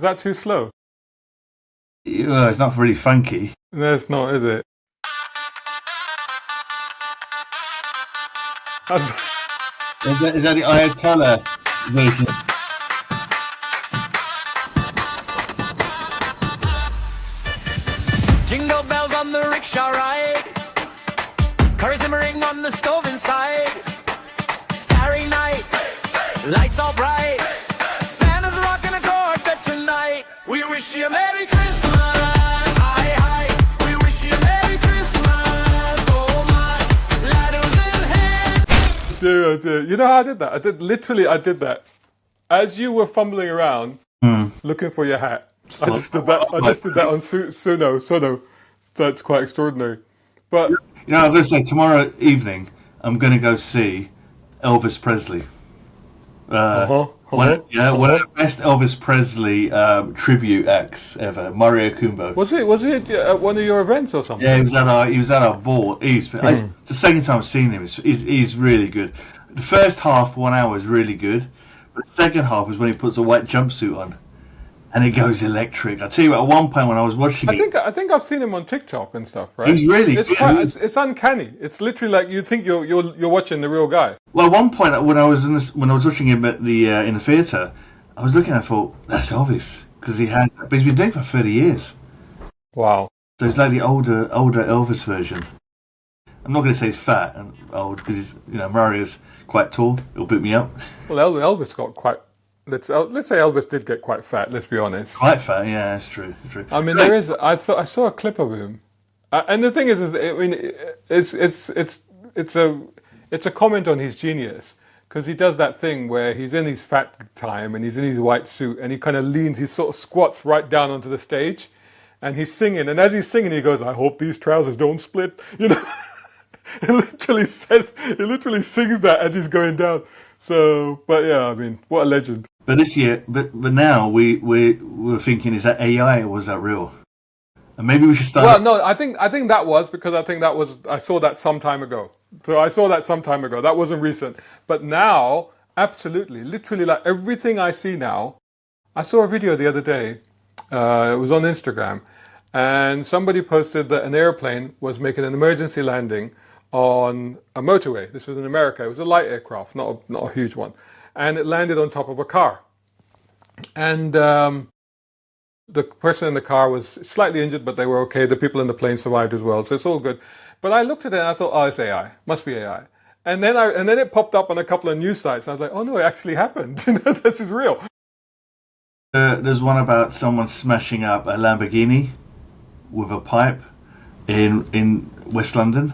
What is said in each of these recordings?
Is that too slow? Well, it's not really funky. No, it's not, is it? Is that the Ayatollah version? Jingle bells on the rickshaw ride, cars simmering on the stove inside. Starry nights, lights all bright. Santa's rocking a quartet tonight. We wish you a Merry Christmas. Hi, hi. We wish you a Merry Christmas. Oh my, ladders in hand. Dude. You know how I did that? I did that. As you were fumbling around looking for your hat. I just did that on Suno. That's quite extraordinary. But you know, I'm going to say tomorrow evening I'm going to go see Elvis Presley. One of the best Elvis Presley tribute acts ever. Mario Kumbo. Was it at one of your events or something? Yeah, he was at our ball. It's the second time I've seen him. He's really good. The first half, 1 hour, is really good, but the second half is when he puts a white jumpsuit on. And it goes electric. I tell you what, at one point when I was watching I think I've seen him on TikTok and stuff, right? He's really good. It's uncanny. It's literally like you think you're watching the real guy. Well, at one point when I was watching him at the in the theatre, I was looking and I thought, that's Elvis, because but he's been doing it for 30 years. Wow. So it's like the older Elvis version. I'm not going to say he's fat and old because Mario's quite tall. He'll boot me up. Well, Elvis got quite. Let's say Elvis did get quite fat. Let's be honest. Quite fat, yeah, that's true. I mean, there is. I saw a clip of him, and the thing is, I mean, it's a comment on his genius, because he does that thing where he's in his fat time and he's in his white suit and he kind of leans, he sort of squats right down onto the stage, and he's singing. And as he's singing, he goes, "I hope these trousers don't split." You know, he literally sings that as he's going down. So, but yeah, I mean, what a legend. But this year, but now we're thinking, is that AI or was that real? And maybe we should start. Well, no, I think that was because I saw that some time ago. So I saw that some time ago. That wasn't recent. But now, absolutely, literally, like everything I see now. I saw a video the other day. It was on Instagram, and somebody posted that an airplane was making an emergency landing on a motorway. This was in America. It was a light aircraft, not a huge one. And it landed on top of a car. And the person in the car was slightly injured, but they were okay. The people in the plane survived as well, so it's all good. But I looked at it and I thought, oh, it's AI. Must be AI. And then it popped up on a couple of news sites. I was like, oh no, it actually happened. This is real. There's one about someone smashing up a Lamborghini with a pipe in West London.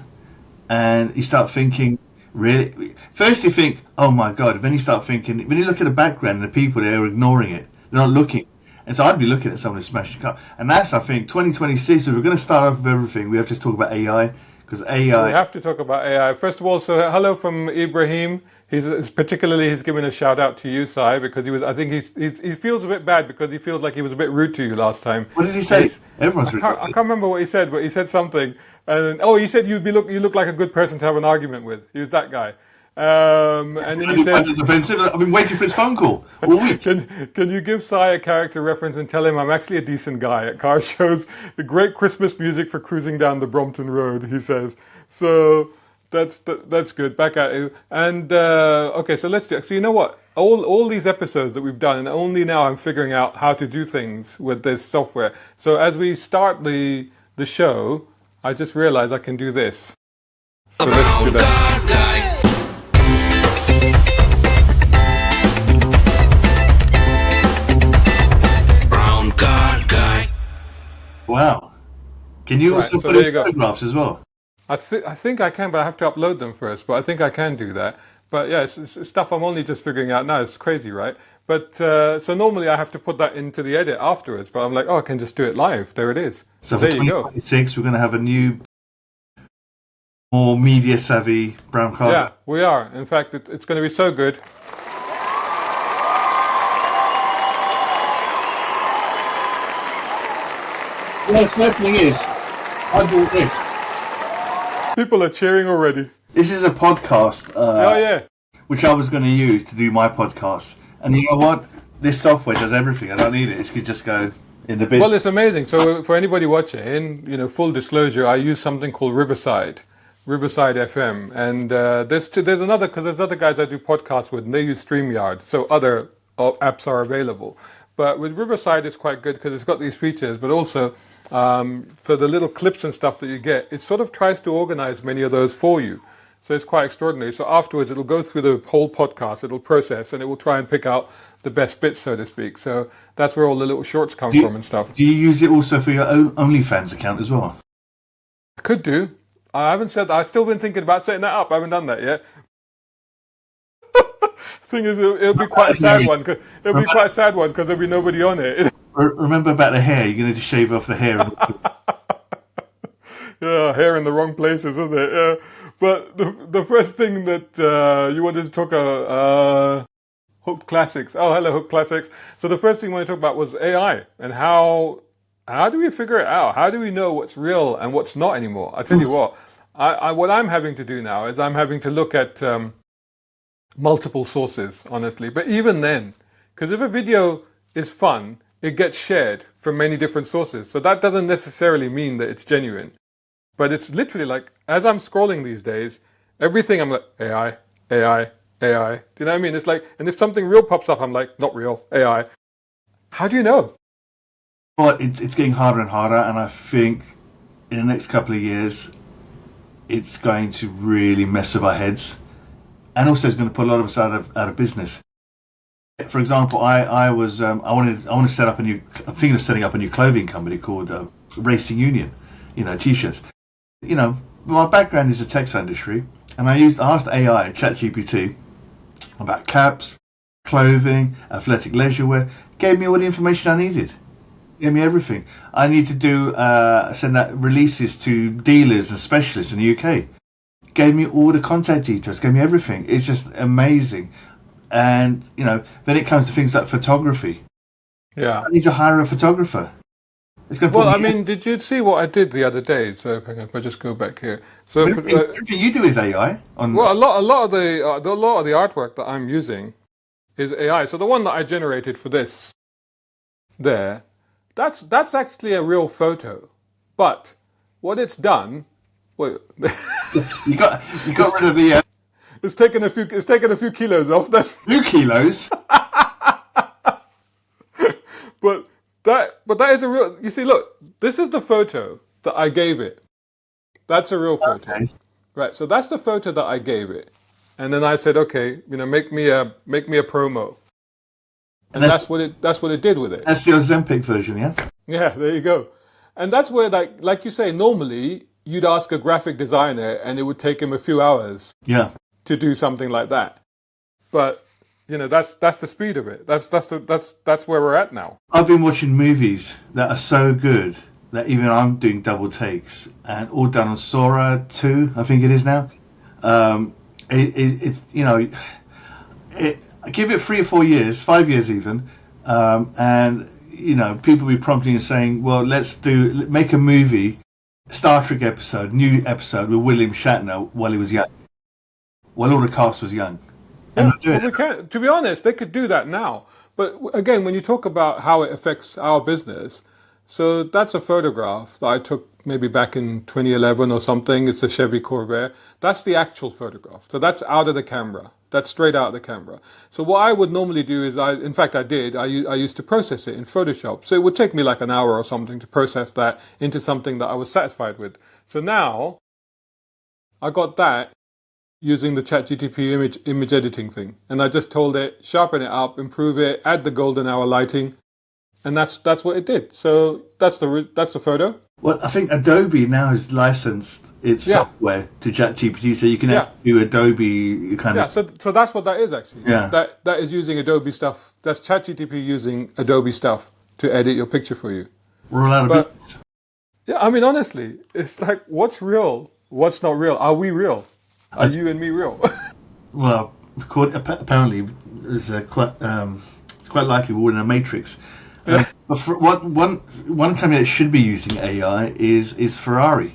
And you start thinking, really? First you think, oh my God. Then you start thinking, when you look at the background and the people, they're ignoring it. They're not looking. And so I'd be looking at someone who smashed a car. And that's, I think, 2026, if we're going to start off with everything, we have to talk about AI. Because AI... We have to talk about AI. First of all, so hello from Ibrahim. He's giving a shout out to you, Sai, because he feels a bit bad because he feels like he was a bit rude to you last time. What did he say? Everyone's rude. I can't remember what he said, but he said something. And he said you look like a good person to have an argument with. He was that guy. And then he says, "It's offensive. I've been waiting for his phone call all week." Can you give Sai a character reference and tell him I'm actually a decent guy at car shows? The great Christmas music for cruising down the Brompton Road, he says. So that's good. Back at you. And okay, so let's do it. So you know what? All these episodes that we've done, and only now I'm figuring out how to do things with this software. So as we start the show, I just realized I can do this. So let's do that. Wow. Can you also put in photographs as well? I think I can, but I have to upload them first. But I think I can do that. But yeah, it's stuff I'm only just figuring out now. It's crazy, right? But so normally I have to put that into the edit afterwards. But I'm like, I can just do it live. There it is. So for 2026, we're going to have a new, more media savvy brown card. Yeah, we are. In fact, it's going to be so good. Well, the funny thing is, I bought this. People are cheering already. This is a podcast. Oh yeah. Which I was going to use to do my podcast, and you know what? this software does everything. I don't need it. It could just go in the bin. Well, it's amazing. So for anybody watching, full disclosure, I use something called Riverside FM, and there's another, because there's other guys I do podcasts with, and they use StreamYard, so other apps are available. But with Riverside, it's quite good because it's got these features, but also for the little clips and stuff that you get, it sort of tries to organize many of those for you. So it's quite extraordinary. So afterwards, it'll go through the whole podcast, it'll process, and it will try and pick out the best bits, so to speak. So that's where all the little shorts come from and stuff. Do you use it also for your own OnlyFans account as well? I could do. I haven't said that. I've still been thinking about setting that up. I haven't done that yet. Thing is, it'll be quite a sad one. It'll be quite a sad one because there'll be nobody on it. Remember about the hair. You're going to shave off the hair. Yeah, hair in the wrong places, isn't it? Yeah. But the first thing that you wanted to talk about, Hooked Classics. Oh, hello, Hooked Classics. So the first thing I wanted to talk about was AI and how do we figure it out? How do we know what's real and what's not anymore? I tell you what, what I'm having to do now is I'm having to look at multiple sources, honestly. But even then, because if a video is fun, it gets shared from many different sources. So that doesn't necessarily mean that it's genuine. But it's literally like, as I'm scrolling these days, everything I'm like, AI, AI, AI. Do you know what I mean? It's like, and if something real pops up, I'm like, not real, AI. How do you know? Well, it's getting harder and harder, and I think in the next couple of years, it's going to really mess with our heads. And also, it's going to put a lot of us out of business. For example, I want to set up I'm thinking of setting up a new clothing company called Racing Union. T-shirts. My background is the textile industry, and I asked AI, ChatGPT, about caps, clothing, athletic leisure wear. Gave me all the information I needed. Gave me everything. I need to send out releases to dealers and specialists in the UK. Gave me all the contact details, gave me everything. It's just amazing. And, then it comes to things like photography. Yeah. I need to hire a photographer. Well, I mean, did you see what I did the other day? So if I just go back here. So everything you do is AI. Well, a lot of the artwork that I'm using is AI. So the one that I generated for this, that's actually a real photo. But what it's done, well, you got rid of the. It's taken a few kilos off. That's 2 kilos. But that is a real. You see, look, this is the photo that I gave it. That's a real photo, okay. Right? So that's the photo that I gave it, and then I said, okay, make me a promo, and that's what it did with it. That's the Ozempic version, yeah. Yeah, there you go, and that's where like you say, normally you'd ask a graphic designer, and it would take him a few hours. Yeah. To do something like that, but. That's the speed of it. That's where we're at now. I've been watching movies that are so good that even I'm doing double takes, and all done on Sora 2, I think it is now. I give it 3 or 4 years, 5 years even, and people be prompting and saying, well, make a movie, Star Trek new episode with William Shatner while he was young, while all the cast was young. Yeah, we can. To be honest, they could do that now. But again, when you talk about how it affects our business, so that's a photograph that I took maybe back in 2011 or something. It's a Chevy Corvair. That's the actual photograph. So that's out of the camera. That's straight out of the camera. So what I would normally do is, I used to process it in Photoshop. So it would take me like an hour or something to process that into something that I was satisfied with. So now I got that using the ChatGPT image editing thing, and I just told it, sharpen it up, improve it, add the golden hour lighting, and that's what it did. So that's the photo. Well, I think Adobe now has licensed its software to ChatGPT, so you can do Adobe kind of. So that's what that is actually. Yeah. That is using Adobe stuff. That's ChatGPT using Adobe stuff to edit your picture for you. We're all out of business. Yeah, I mean, honestly, it's like, what's real? What's not real? Are we real? Are you and me real? Well, apparently, it's quite likely we're in a matrix. But for one company that should be using AI is Ferrari.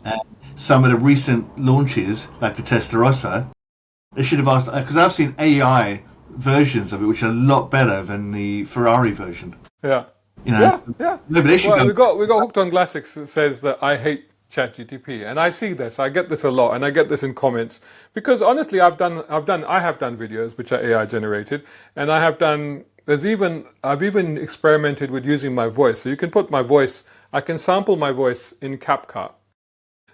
And some of the recent launches, like the Testarossa, they should have asked, because I've seen AI versions of it, which are a lot better than the Ferrari version. Yeah. You know, Yeah. maybe they should Well, go. we got Hooked on Classics says that I hate ChatGTP, and I see this. I get this a lot, and I get this in comments because honestly, I have done videos which are AI generated, and I've even experimented with using my voice. So you can put my voice. I can sample my voice in CapCut.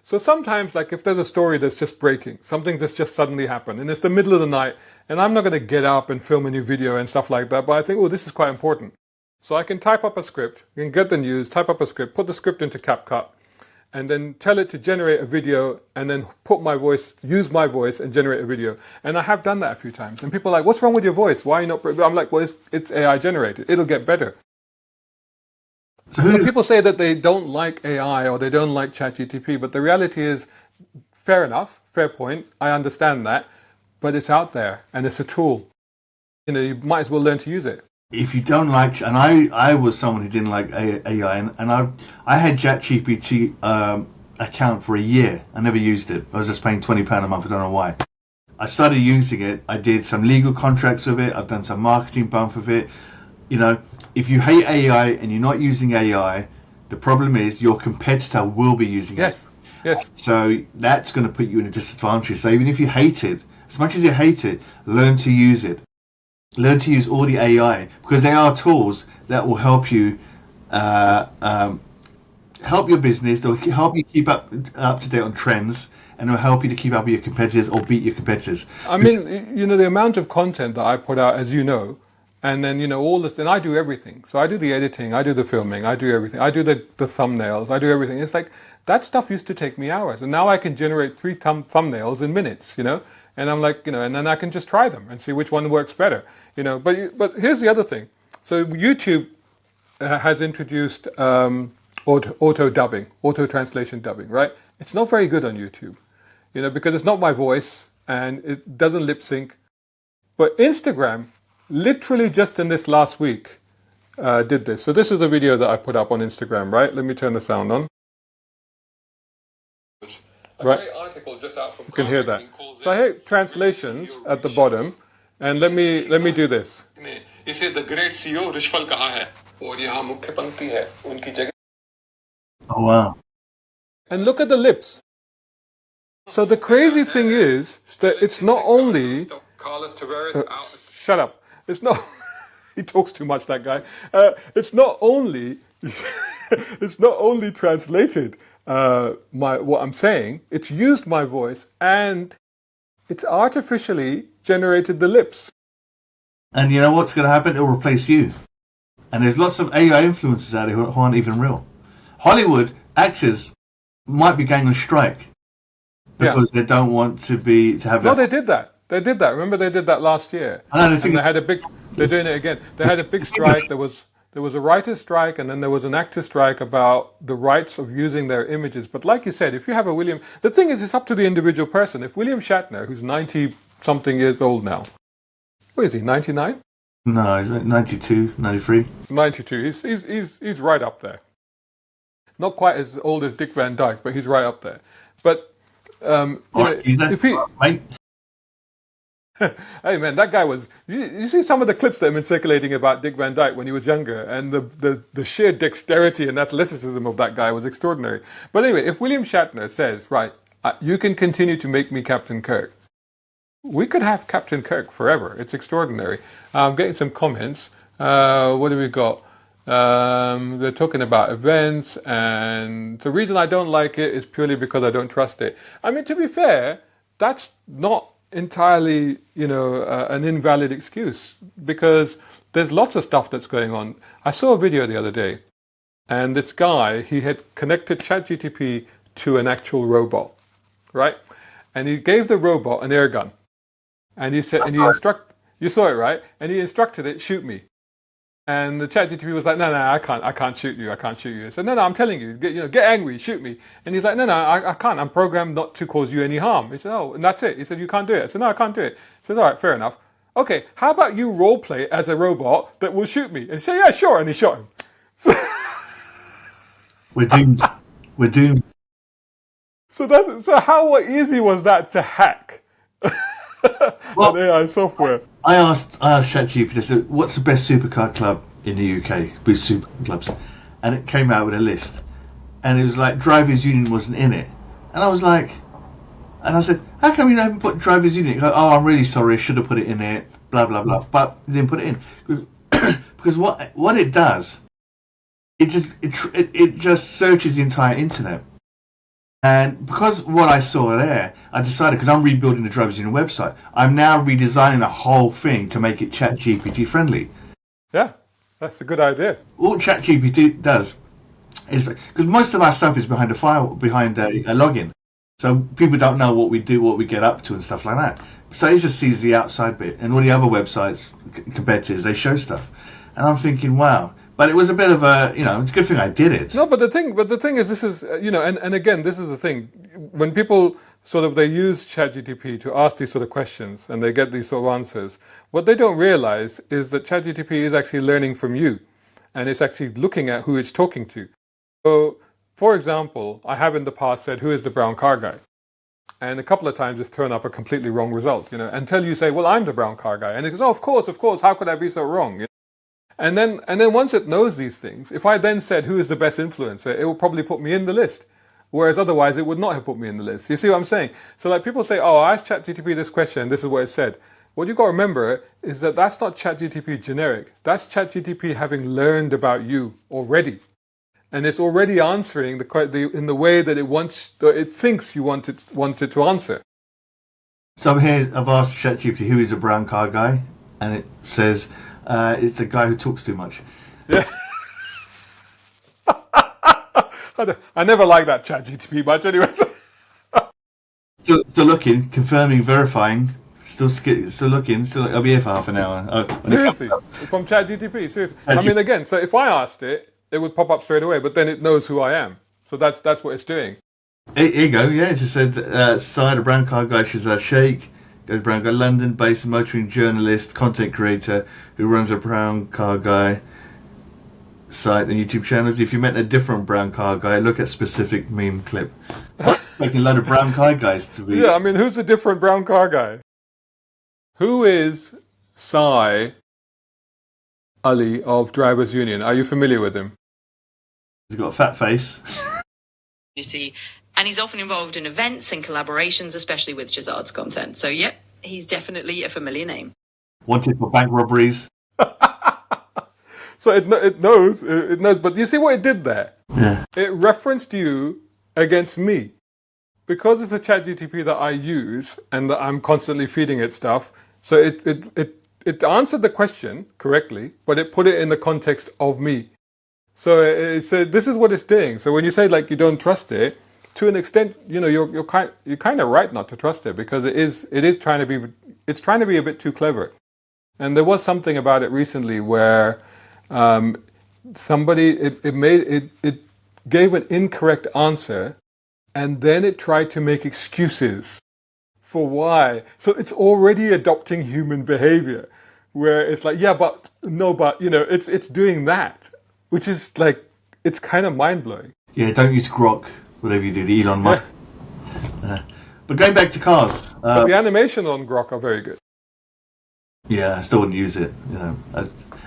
So sometimes, like if there's a story that's just breaking, something that's just suddenly happened, and it's the middle of the night, and I'm not going to get up and film a new video and stuff like that, but I think, oh, this is quite important. So I can type up a script, you can get the news, type up a script, put the script into CapCut, and then tell it to generate a video, and then use my voice and generate a video. And I have done that a few times. And people are like, what's wrong with your voice? Why are you not? I'm like, well, it's AI generated. It'll get better. So people say that they don't like AI or they don't like ChatGTP, but the reality is, fair enough, fair point. I understand that, but it's out there and it's a tool. You know, you might as well learn to use it. If you don't like, and I was someone who didn't like AI, and I had ChatGPT account for a year. I never used it. I was just paying £20 a month. I don't know why. I started using it. I did some legal contracts with it. I've done some marketing bump with it. You know, if you hate AI and you're not using AI, the problem is your competitor will be using it. Yes. So that's going to put you in a disadvantage. So even if you hate it, as much as you hate it, learn to use it. Learn to use all the AI, because they are tools that will help you help your business. They'll help you keep up to date on trends, and they'll help you to keep up with your competitors or beat your competitors. I mean, you know, the amount of content that I put out, as you know, and then, you know, and I do everything. So I do the editing, I do the filming, I do everything. I do the thumbnails, I do everything. It's like, that stuff used to take me hours. And now I can generate 3 thumbnails in minutes, you know. And I'm like, you know, and then I can just try them and see which one works better, you know. But here's the other thing. So YouTube has introduced auto dubbing, auto translation dubbing, right? It's not very good on YouTube, you know, because it's not my voice and it doesn't lip sync. But Instagram, literally just in this last week, did this. So this is a video that I put up on Instagram, right? Let me turn the sound on. Right. Article just out from you can hear that. So I hit translations at the bottom, and let me do this. इसे the great CEO reshuffle कहा है और यहाँ मुख्य पंक्ति है उनकी जगह. Oh wow! And look at the lips. So the crazy thing is that it's not only. Shut up! It's not. He talks too much. That guy. It's not only. It's not only translated. What I'm saying, it's used my voice and it's artificially generated the lips. And you know what's going to happen? It'll replace you. And there's lots of AI influencers out there who aren't even real. Hollywood actors might be going on strike because they don't want to have. No, they did that. They did that. Remember, they did that last year. And they had a big. They're doing it again. They had a big strike. There was a writer's strike, and then there was an actor's strike about the rights of using their images. But like you said, if you have the thing is, it's up to the individual person. If William Shatner, who's 90-something years old now, what is he, 99? No, he's 92, 93. 92. He's right up there. Not quite as old as Dick Van Dyke, but he's right up there. But if he... Hey man, that guy was. You see some of the clips that have been circulating about Dick Van Dyke when he was younger, and the sheer dexterity and athleticism of that guy was extraordinary. But anyway, if William Shatner says, right, you can continue to make me Captain Kirk, we could have Captain Kirk forever. It's extraordinary. I'm getting some comments. What do we got? They're talking about events, and the reason I don't like it is purely because I don't trust it. I mean, to be fair, that's not entirely, you know, an invalid excuse, because there's lots of stuff that's going on. I saw a video the other day, and this guy, he had connected ChatGTP to an actual robot, right? And he gave the robot an air gun, and he said, you saw it, right? And he instructed it, shoot me. And the ChatGPT was like, no, I can't shoot you. He said, no, I'm telling you, get angry, shoot me. And he's like, no, I can't. I'm programmed not to cause you any harm. He said, oh, and that's it. He said, you can't do it. I said, no, I can't do it. He said, all right, fair enough. Okay, how about you role play as a robot that will shoot me? And he said, yeah, sure. And he shot him. We're doomed. So how easy was that to hack? Well, AI software. I asked ChatGPT, I said, what's the best supercar club in the UK? Best super clubs. And it came out with a list. And it was like Drivers Union wasn't in it. And I was like, and I said, how come you haven't put Drivers Union? Goes, oh, I'm really sorry, I should have put it in there, blah, blah, blah. But you didn't put it in. Because what it does, it just searches the entire internet. And because what I saw there, I decided, because I'm rebuilding the Drivers Union website, I'm now redesigning the whole thing to make it ChatGPT friendly. Yeah, that's a good idea. All ChatGPT does is, because most of our stuff is behind a login, so people don't know what we do, what we get up to, and stuff like that. So it just sees the outside bit, and all the other websites, competitors, they show stuff, and I'm thinking, wow. But it was a bit of a, it's a good thing I did it. No, but the thing is, this is, and again, this is the thing. When people they use ChatGPT to ask these sort of questions and they get these sort of answers, what they don't realize is that ChatGPT is actually learning from you, and it's actually looking at who it's talking to. So, for example, I have in the past said, who is the brown car guy? And a couple of times it's thrown up a completely wrong result, until you say, well, I'm the brown car guy. And it goes, oh, of course, how could I be so wrong? And then once it knows these things, if I then said who is the best influencer, it will probably put me in the list. Whereas otherwise it would not have put me in the list. You see what I'm saying? So like people say, oh, I asked ChatGPT this question and this is what it said. What you got to remember is that that's not ChatGPT generic. That's ChatGPT having learned about you already. And it's already answering in the way that it thinks you want it to answer. So here I've asked ChatGPT who is a brown car guy, and it says it's a guy who talks too much. Yeah. I never liked that ChatGPT much anyway. Still looking, confirming, verifying. Still looking. I'll be here for half an hour. Seriously, from ChatGPT. Seriously. I mean, again, so if I asked it, it would pop up straight away. But then it knows who I am. So that's what it's doing. Here you go. Yeah, it just said side a brown car guy, Shazad Sheikh. Goes brown guy, London-based motoring journalist, content creator who runs a brown car guy site and YouTube channels. If you met a different brown car guy, look at specific meme clip. What's making a load of brown car guys to be? Yeah, I mean, who's a different brown car guy? Who is Sai Ali of Drivers Union? Are you familiar with him? He's got a fat face. And he's often involved in events and collaborations, especially with Shazad's content. So, yeah, he's definitely a familiar name. Wanted for bank robberies. So it knows, but you see what it did there? Yeah. It referenced you against me. Because it's a ChatGPT that I use and that I'm constantly feeding it stuff, so it answered the question correctly, but it put it in the context of me. So it said, this is what it's doing. So when you say like you don't trust it, to an extent, you're kind of right not to trust it, because it's trying to be a bit too clever. And there was something about it recently where it gave an incorrect answer, and then it tried to make excuses for why. So it's already adopting human behavior, where it's like, yeah, but no, but it's doing that, which is like, it's kind of mind blowing. Yeah, don't use Grok. Whatever you do, the Elon Musk. But going back to cars. But the animation on Grok are very good. Yeah, I still wouldn't use it,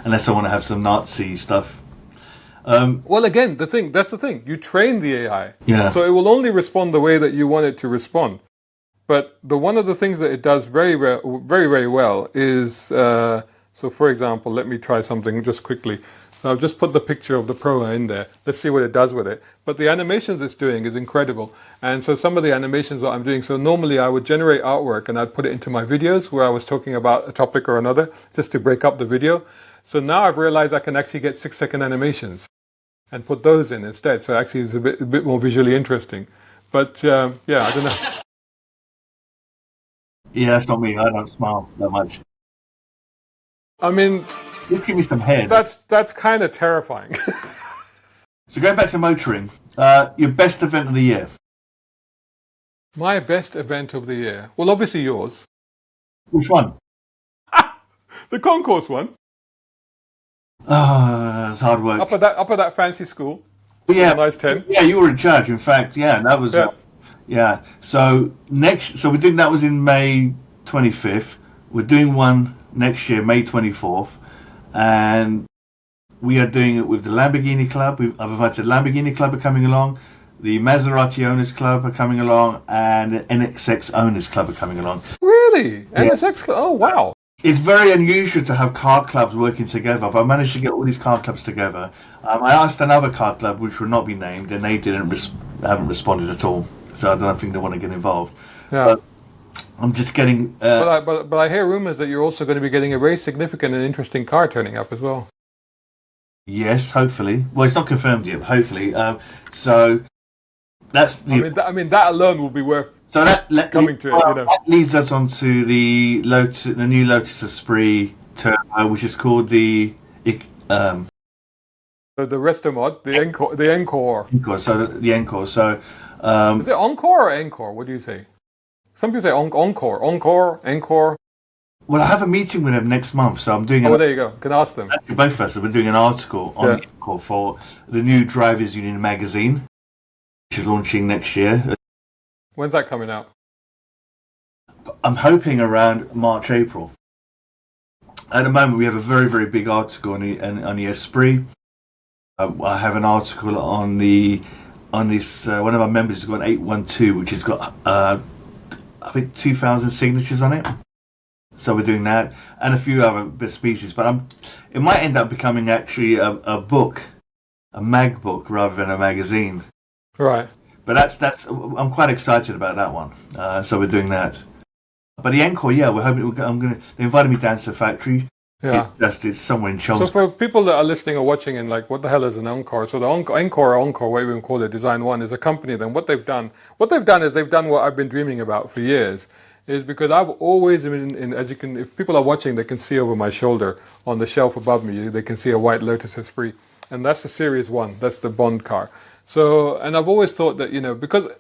unless I want to have some Nazi stuff. Well, again, that's the thing. You train the AI. Yeah. So it will only respond the way that you want it to respond. But one of the things that it does very, very, very, very well is, so for example, let me try something just quickly. So I've just put the picture of the Pro in there. Let's see what it does with it. But the animations it's doing is incredible. And so some of the animations that I'm doing, so normally I would generate artwork and I'd put it into my videos where I was talking about a topic or another, just to break up the video. So now I've realized I can actually get 6-second animations and put those in instead. So actually it's a bit more visually interesting. But yeah, I don't know. Yeah, that's not me. I don't smile that much. I mean, just give me some head. That's kind of terrifying. So going back to motoring, your best event of the year. My best event of the year. Well, obviously yours. Which one? The concourse one. Oh, it's hard work. Up at that fancy school. Yeah, nice 10. Yeah, you were in charge. In fact, yeah, that was. Yeah. So that was in May 25th. We're doing one next year, May 24th, and we are doing it with the Lamborghini Club. I've invited the Lamborghini Club are coming along, the Maserati Owners Club are coming along, and the NXX Owners Club are coming along. Really? Yeah. NSX Club? Oh, wow. It's very unusual to have car clubs working together, but I managed to get all these car clubs together. I asked another car club, which will not be named, and they haven't responded at all. So I don't think they want to get involved. Yeah. But I'm just getting... But I hear rumors that you're also going to be getting a very significant and interesting car turning up as well. Yes, hopefully. Well, it's not confirmed yet, but hopefully. So that's the... I mean, that alone will be worth So coming to it. You know. That leads us on to the new Lotus Esprit Turbo, which is called the Resto mod, the Encore. Encore. So the Encore. So is it Encore or Encore? What do you say? Some people say Encore. Well, I have a meeting with them next month, so I'm doing. There you go. You can ask them. Actually, both of us have been doing an article on the Encore for the new Drivers Union magazine, which is launching next year. When's that coming out? I'm hoping around March, April. At the moment, we have a very, very big article on the Esprit. I have an article on this. One of our members has got an 812, which has got I think 2,000 signatures on it. So we're doing that, and a few other species. But it might end up becoming actually a book, a mag book rather than a magazine. Right. But that's I'm quite excited about that one. So we're doing that. But the Encore, we're hoping they invited me down to the factory. Yeah. It's somewhere in Chelmsford. So for people that are listening or watching and like, what the hell is an Encore? So the Encore, whatever you call it, Design One, is a company. Then what they've done is they've done what I've been dreaming about for years. Is because I've always been as you can, if people are watching, they can see over my shoulder on the shelf above me, they can see a white Lotus Esprit, and that's the Series 1. That's the Bond car. So, and I've always thought that, because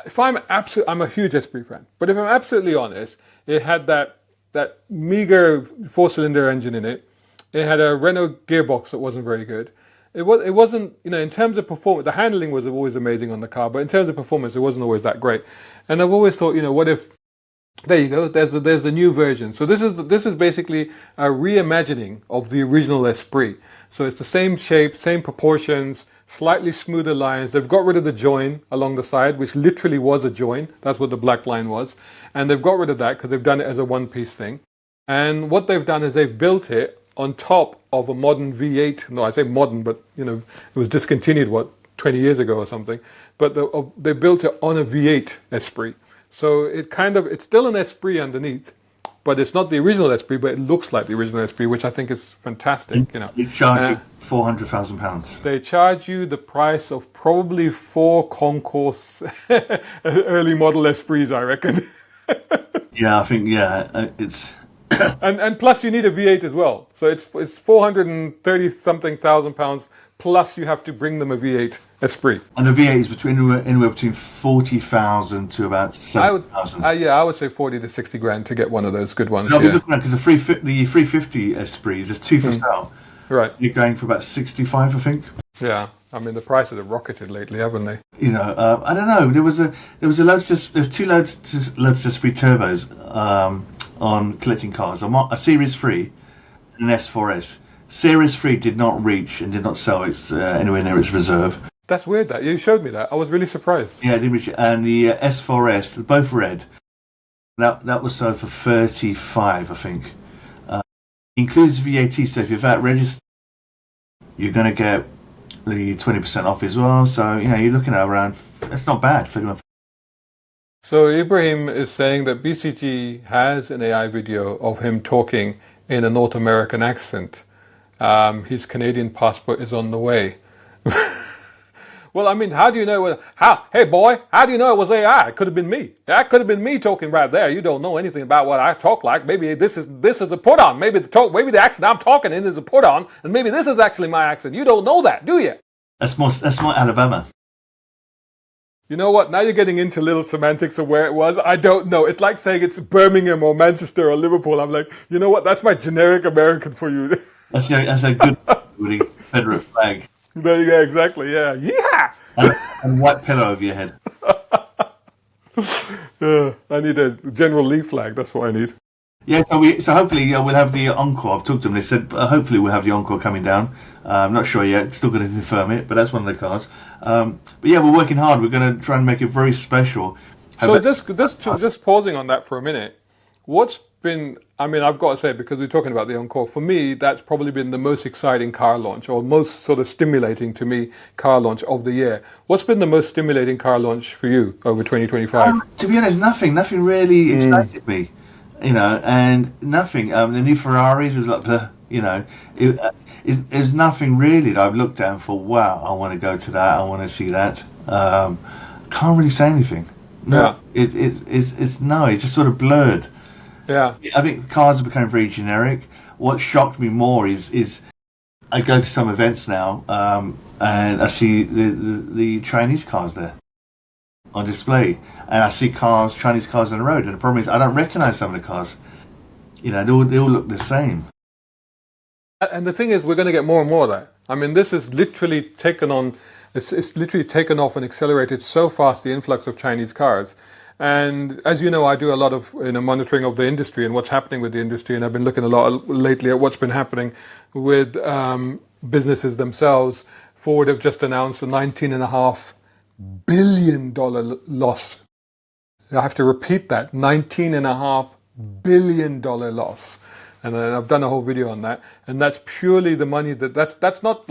if I'm a huge Esprit fan, but if I'm absolutely honest, it had that meager 4-cylinder engine in it. It had a Renault gearbox that wasn't very good. It wasn't, in terms of performance, the handling was always amazing on the car, but in terms of performance, it wasn't always that great. And I've always thought, what if, there you go, there's a new version. So this is basically a reimagining of the original Esprit. So it's the same shape, same proportions, slightly smoother lines. They've got rid of the join along the side, which literally was a join. That's what the black line was. And they've got rid of that because they've done it as a one-piece thing. And what they've done is they've built it on top of a modern V8. No, I say modern, but it was discontinued, 20 years ago or something. But they built it on a V8 Esprit. So it's still an Esprit underneath, but it's not the original Esprit, but it looks like the original Esprit, which I think is fantastic. They charge you £400,000. They charge you the price of probably 4 concourse early model Esprits, I reckon. Yeah, I think it's. and plus you need a V8 as well, so it's 430 something thousand pounds. Plus you have to bring them a V8 Esprit. And the V8 is anywhere between 40,000 to about 7,000. I would say 40 to 60 grand to get one of those good ones. I'll be looking at because the 350 Esprits, there's two for sale. Right. You're going for about 65, I think. Yeah. I mean, the prices have rocketed lately, haven't they? I don't know. There was two Lotus Esprit turbos on collecting cars. A Series 3 and an S4S. Series 3 did not reach and did not sell anywhere near its reserve. That's weird that you showed me that. I was really surprised. Yeah, it didn't reach. And the S4S, both red. That was sold for 35, I think. Includes VAT. So if you're VAT registered, you're going to get the 20% off as well. So you're looking at around. That's not bad for anyone. So Ibrahim is saying that BCG has an AI video of him talking in a North American accent. His Canadian passport is on the way. Well, I mean, how do you know? Hey, boy, how do you know it was AI? It could have been me. That could have been me talking right there. You don't know anything about what I talk like. Maybe this is a put on. Maybe the accent I'm talking in is a put on, and maybe this is actually my accent. You don't know that, do you? That's more Alabama. You know what? Now you're getting into little semantics of where it was. I don't know. It's like saying it's Birmingham or Manchester or Liverpool. I'm like, you know what? That's my generic American for you. That's a good with the Confederate flag. There you go. Exactly. Yeah. Yeah. And white pillow over your head. I need a General Lee flag. That's what I need. Yeah, so hopefully we'll have the encore. I've talked to them. They said hopefully we'll have the encore coming down. I'm not sure yet. Still going to confirm it, but that's one of the cars. But yeah, we're working hard. We're going to try and make it very special. So just pausing on that for a minute. What's been, I mean, I've got to say, because we're talking about the Encore, for me, that's probably been the most exciting car launch, or most sort of stimulating to me car launch of the year. What's been the most stimulating car launch for you over 2025? To be honest, nothing really excited me, and nothing. The new Ferraris was like, it was nothing really that I've looked at and thought, wow, I want to go to that, I want to see that. Can't really say anything. No, Yeah. it just sort of blurred. Yeah. I think cars are becoming very generic. What shocked me more is I go to some events now, and I see the Chinese cars there on display, and I see Chinese cars on the road. And the problem is I don't recognize some of the cars. They all look the same. And the thing is, we're going to get more and more of that. I mean, this is literally taken on, it's literally taken off and accelerated so fast, the influx of Chinese cars. And as you know, I do a lot of monitoring of the industry and what's happening with the industry. And I've been looking a lot lately at what's been happening with businesses themselves. Ford have just announced a $19.5 billion loss. I have to repeat that, $19.5 billion loss. And I've done a whole video on that. And that's purely the money that's not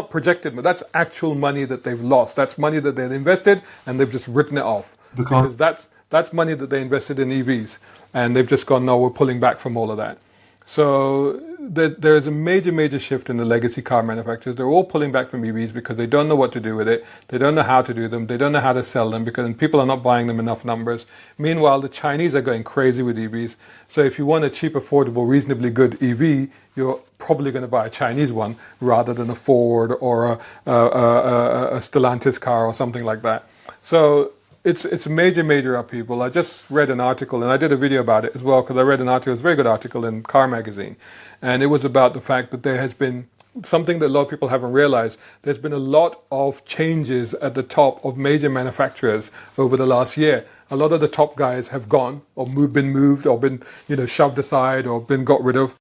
projected, but that's actual money that they've lost. That's money that they've invested and they've just written it off. Because that's money that they invested in EVs. And they've just gone, no, we're pulling back from all of that. So there is a major shift in the legacy car manufacturers. They're all pulling back from EVs because they don't know what to do with it. They don't know how to do them. They don't know how to sell them because people are not buying them enough numbers. Meanwhile, the Chinese are going crazy with EVs. So if you want a cheap, affordable, reasonably good EV, you're probably going to buy a Chinese one rather than a Ford or a Stellantis car or something like that. So it's a major upheaval. I just read an article, and I did a video about it as well, because I read an article, it's a very good article in Car Magazine, and it was about the fact that there has been something that a lot of people haven't realized. There's been a lot of changes at the top of major manufacturers over the last year. A lot of the top guys have gone, or been moved, or been shoved aside, or been got rid of.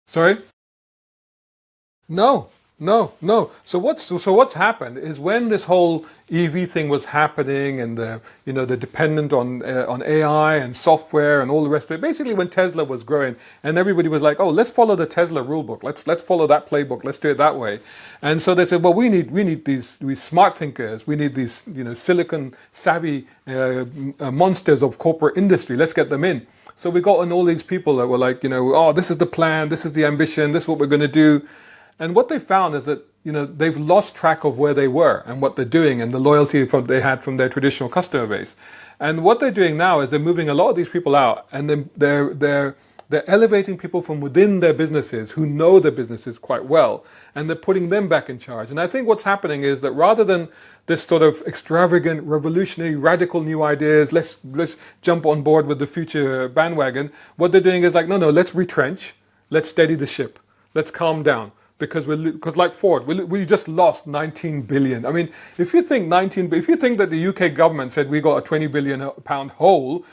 Sorry? No. So what's happened is when this whole EV thing was happening, and the dependent on AI and software and all the rest of it. Basically, when Tesla was growing, and everybody was like, "Oh, let's follow the Tesla rule book. Let's follow that playbook. Let's do it that way." And so they said, "Well, we need these smart thinkers. We need these silicon savvy monsters of corporate industry. Let's get them in." So we got in all these people that were like, "Oh, this is the plan. This is the ambition. This is what we're going to do." And what they found is that they've lost track of where they were and what they're doing and the loyalty they had from their traditional customer base. And what they're doing now is they're moving a lot of these people out, and then they're elevating people from within their businesses who know their businesses quite well, and they're putting them back in charge. And I think what's happening is that rather than this sort of extravagant, revolutionary, radical new ideas, let's jump on board with the future bandwagon, what they're doing is like, no, let's retrench, let's steady the ship, let's calm down. Because like Ford, we just lost 19 billion. I mean, if you think that the UK government said we got a 20 billion pound hole,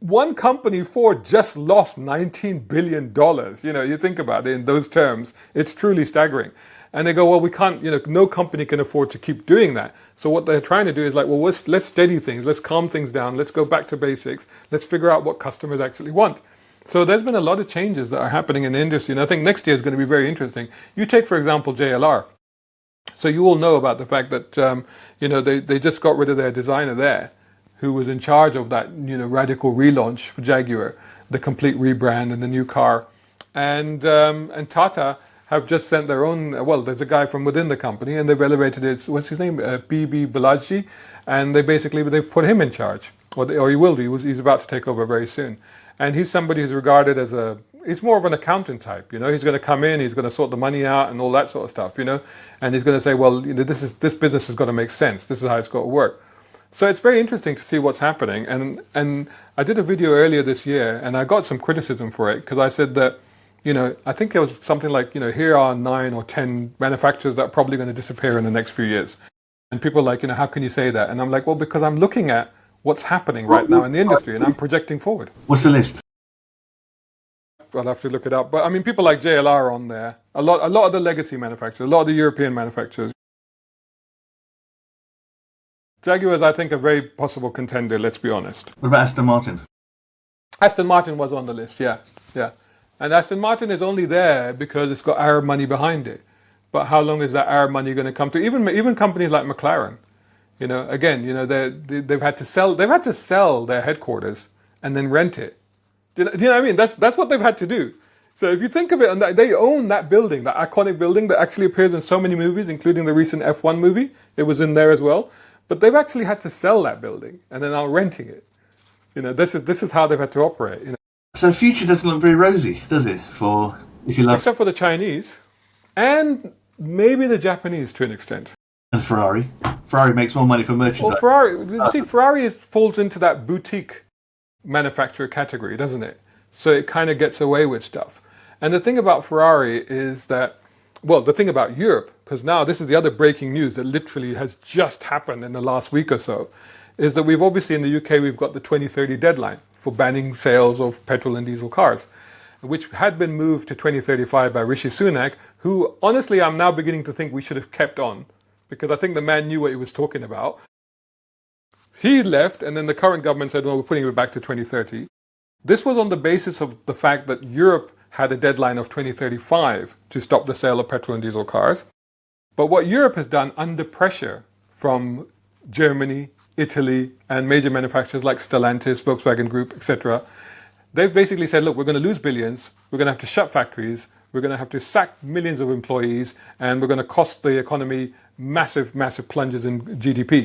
one company, Ford, just lost $19 billion. You think about it in those terms, it's truly staggering. And they go, well, we can't, no company can afford to keep doing that. So what they're trying to do is like, well, let's steady things, let's calm things down, let's go back to basics, let's figure out what customers actually want. So there's been a lot of changes that are happening in the industry, and I think next year is going to be very interesting. You take, for example, JLR. So you all know about the fact that they just got rid of their designer there, who was in charge of that radical relaunch for Jaguar, the complete rebrand and the new car, and Tata have just sent their own. Well, there's a guy from within the company, and they've elevated it. What's his name? BB Balaji, and they've put him in charge, or he will be. He's about to take over very soon. And he's somebody who's regarded as he's more of an accountant type, He's going to come in, he's going to sort the money out and all that sort of stuff, And he's going to say, well, this business has got to make sense. This is how it's got to work. So it's very interesting to see what's happening. And I did a video earlier this year, and I got some criticism for it because I said that, I think it was something like, here are 9 or 10 manufacturers that are probably going to disappear in the next few years. And people are like, how can you say that? And I'm like, well, because I'm looking at what's happening right now in the industry, and I'm projecting forward. What's the list? I'll have to look it up. But I mean, people like JLR are on there. A lot of the legacy manufacturers, a lot of the European manufacturers. Jaguars, I think, a very possible contender. Let's be honest. What about Aston Martin? Aston Martin was on the list. Yeah. And Aston Martin is only there because it's got Arab money behind it. But how long is that Arab money going to come to? Even companies like McLaren, again, they've had to sell their headquarters and then rent it. Do you know what I mean? That's what they've had to do. So if you think of it, and they own that building, that iconic building that actually appears in so many movies, including the recent F1 movie. It was in there as well. But they've actually had to sell that building and they're now renting it. This is how they've had to operate. So the future doesn't look very rosy, does it? For if you love, except for the Chinese and maybe the Japanese to an extent. And Ferrari. Ferrari makes more money for merchandise. Well, Ferrari falls into that boutique manufacturer category, doesn't it? So it kind of gets away with stuff. And the thing about Ferrari is that, well, the thing about Europe, because now this is the other breaking news that literally has just happened in the last week or so, is that we've obviously in the UK, we've got the 2030 deadline for banning sales of petrol and diesel cars, which had been moved to 2035 by Rishi Sunak, who honestly I'm now beginning to think we should have kept on, because I think the man knew what he was talking about. He left, and then the current government said, well, we're putting it back to 2030. This was on the basis of the fact that Europe had a deadline of 2035 to stop the sale of petrol and diesel cars. But what Europe has done under pressure from Germany, Italy, and major manufacturers like Stellantis, Volkswagen Group, etc., they've basically said, look, we're going to lose billions, we're going to have to shut factories, we're going to have to sack millions of employees, and we're going to cost the economy massive, massive plunges in GDP.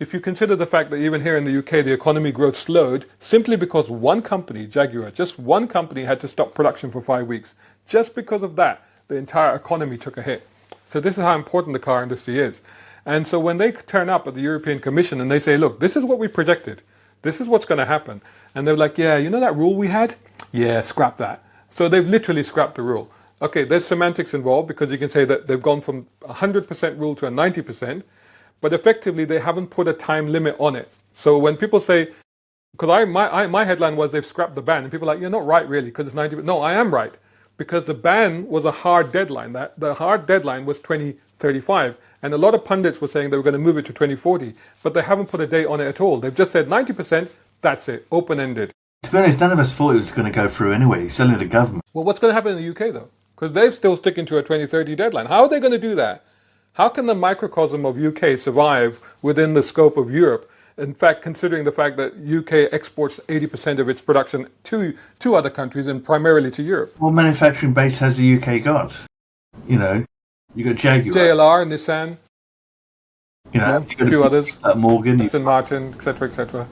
If you consider the fact that even here in the UK, the economy growth slowed simply because one company, Jaguar, just one company had to stop production for 5 weeks. Just because of that, the entire economy took a hit. So this is how important the car industry is. And so when they turn up at the European Commission and they say, look, this is what we projected. This is what's going to happen. And they're like, yeah, you know that rule we had? Yeah, scrap that. So they've literally scrapped the rule. Okay, there's semantics involved because you can say that they've gone from 100% rule to a 90%. But effectively, they haven't put a time limit on it. So when people say, because my headline was they've scrapped the ban, and people are like, you're not right really, because it's 90%. No, I am right, because the ban was a hard deadline. The hard deadline was 2035, and a lot of pundits were saying they were going to move it to 2040, but they haven't put a date on it at all. They've just said 90%, that's it, open-ended. To be honest, none of us thought it was going to go through anyway, it's only the government. Well, what's going to happen in the UK though? Because they're still sticking to a 2030 deadline. How are they going to do that? How can the microcosm of UK survive within the scope of Europe? In fact, considering the fact that UK exports 80% of its production to other countries and primarily to Europe. What manufacturing base has the UK got? You got Jaguar. JLR, Nissan. You got a few others. Morgan. Aston Martin, etc., etc.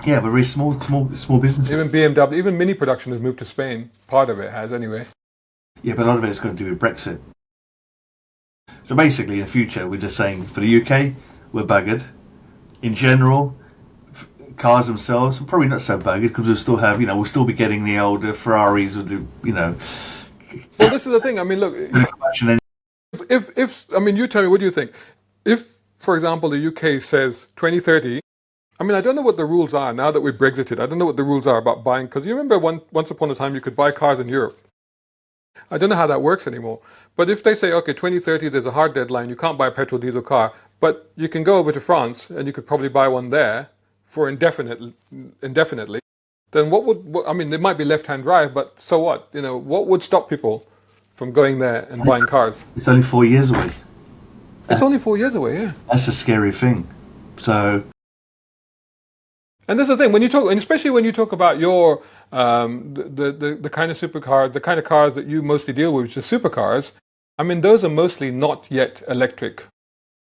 Yeah, but very small businesses. Even BMW, even mini production has moved to Spain. Part of it has anyway. Yeah, but a lot of it is going to do with Brexit. So basically, in the future, we're just saying for the UK, we're buggered. In general, cars themselves, probably not so buggered because we'll still have, we'll still be getting the older Ferraris with the, Well, this is the thing. I mean, look, if I mean, you tell me, what do you think? If, for example, the UK says 2030, I mean, I don't know what the rules are now that we've Brexited. I don't know what the rules are about buying, because you remember once upon a time you could buy cars in Europe. I don't know how that works anymore. But if they say, okay, 2030, there's a hard deadline, you can't buy a petrol diesel car, but you can go over to France and you could probably buy one there for indefinitely, then I mean, it might be left-hand drive, but so what? What would stop people from going there and buying cars? It's only 4 years away. It's only 4 years away, yeah. That's a scary thing. So... And that's the thing, when you talk, and especially when you talk about your the kind of supercar, the kind of cars that you mostly deal with, which are supercars. I mean, those are mostly not yet electric.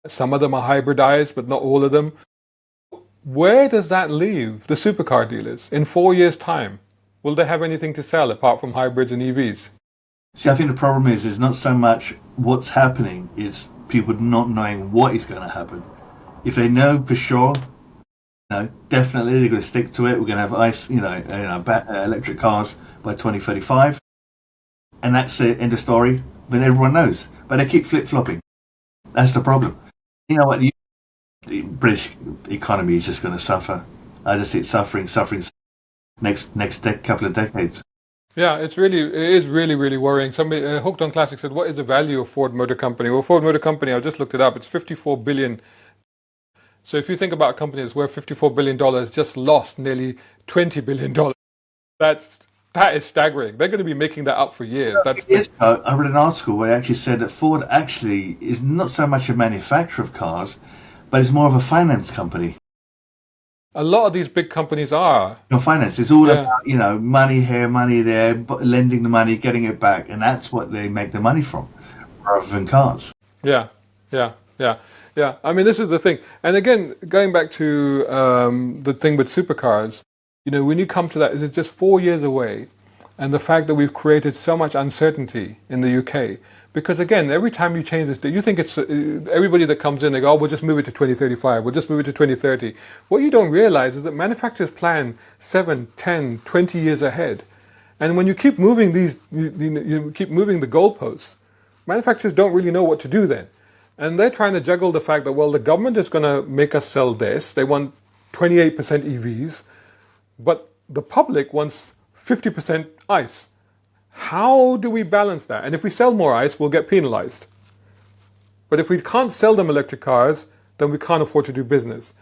Some of them are hybridized, but not all of them. Where does that leave the supercar dealers in 4 years' time? Will they have anything to sell apart from hybrids and EVs? See, I think the problem is not so much what's happening; it's people not knowing what is going to happen. If they know for sure. No, definitely they're going to stick to it. We're going to have electric cars by 2035, and that's it. End of story. But everyone knows. But they keep flip-flopping. That's the problem. You know what? The British economy is just going to suffer. I just see it suffering next couple of decades. Yeah, it is really, really worrying. Somebody, Hooked on Classic said, what is the value of Ford Motor Company? Well, Ford Motor Company, I just looked it up, it's 54 billion. So if you think about a company that's worth $54 billion, just lost nearly $20 billion. That's, that is staggering. They're going to be making that up for years. That's Years ago, I read an article where it actually said that Ford actually is not so much a manufacturer of cars, but it's more of a finance company. a lot of these big companies are. Finance, it's all Yeah. about, money here, money there, lending the money, getting it back, and that's what they make the money from, rather than cars. Yeah, yeah, yeah, yeah. I mean, this is the thing. And again, going back to the thing with supercars, when you come to that, it's just 4 years away. And the fact that we've created so much uncertainty in the UK. Because again, every time you change this, you think it's everybody that comes in, they go, oh, we'll just move it to 2035, we'll just move it to 2030. What you don't realize is that manufacturers plan 7, 10, 20 years ahead. And when you keep moving you keep moving the goalposts, manufacturers don't really know what to do then. And they're trying to juggle the fact that, well, the government is going to make us sell this. They want 28% EVs, but the public wants 50% ICE. How do we balance that? And if we sell more ICE, we'll get penalized. But if we can't sell them electric cars, then we can't afford to do business.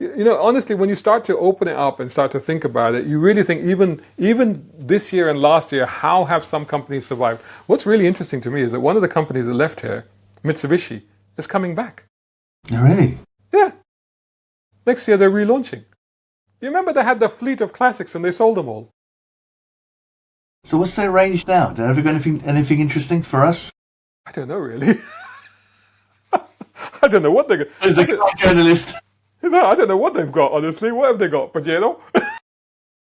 Honestly, when you start to open it up and start to think about it, you really think even this year and last year, how have some companies survived? What's really interesting to me is that one of the companies that left here, Mitsubishi, is coming back. Really? Yeah. Next year they're relaunching. You remember they had the fleet of classics and they sold them all. So what's their range now? Have they got anything interesting for us? I don't know really. I don't know what they got. As a car journalist. No, I don't know what they've got, honestly. What have they got? Pajero?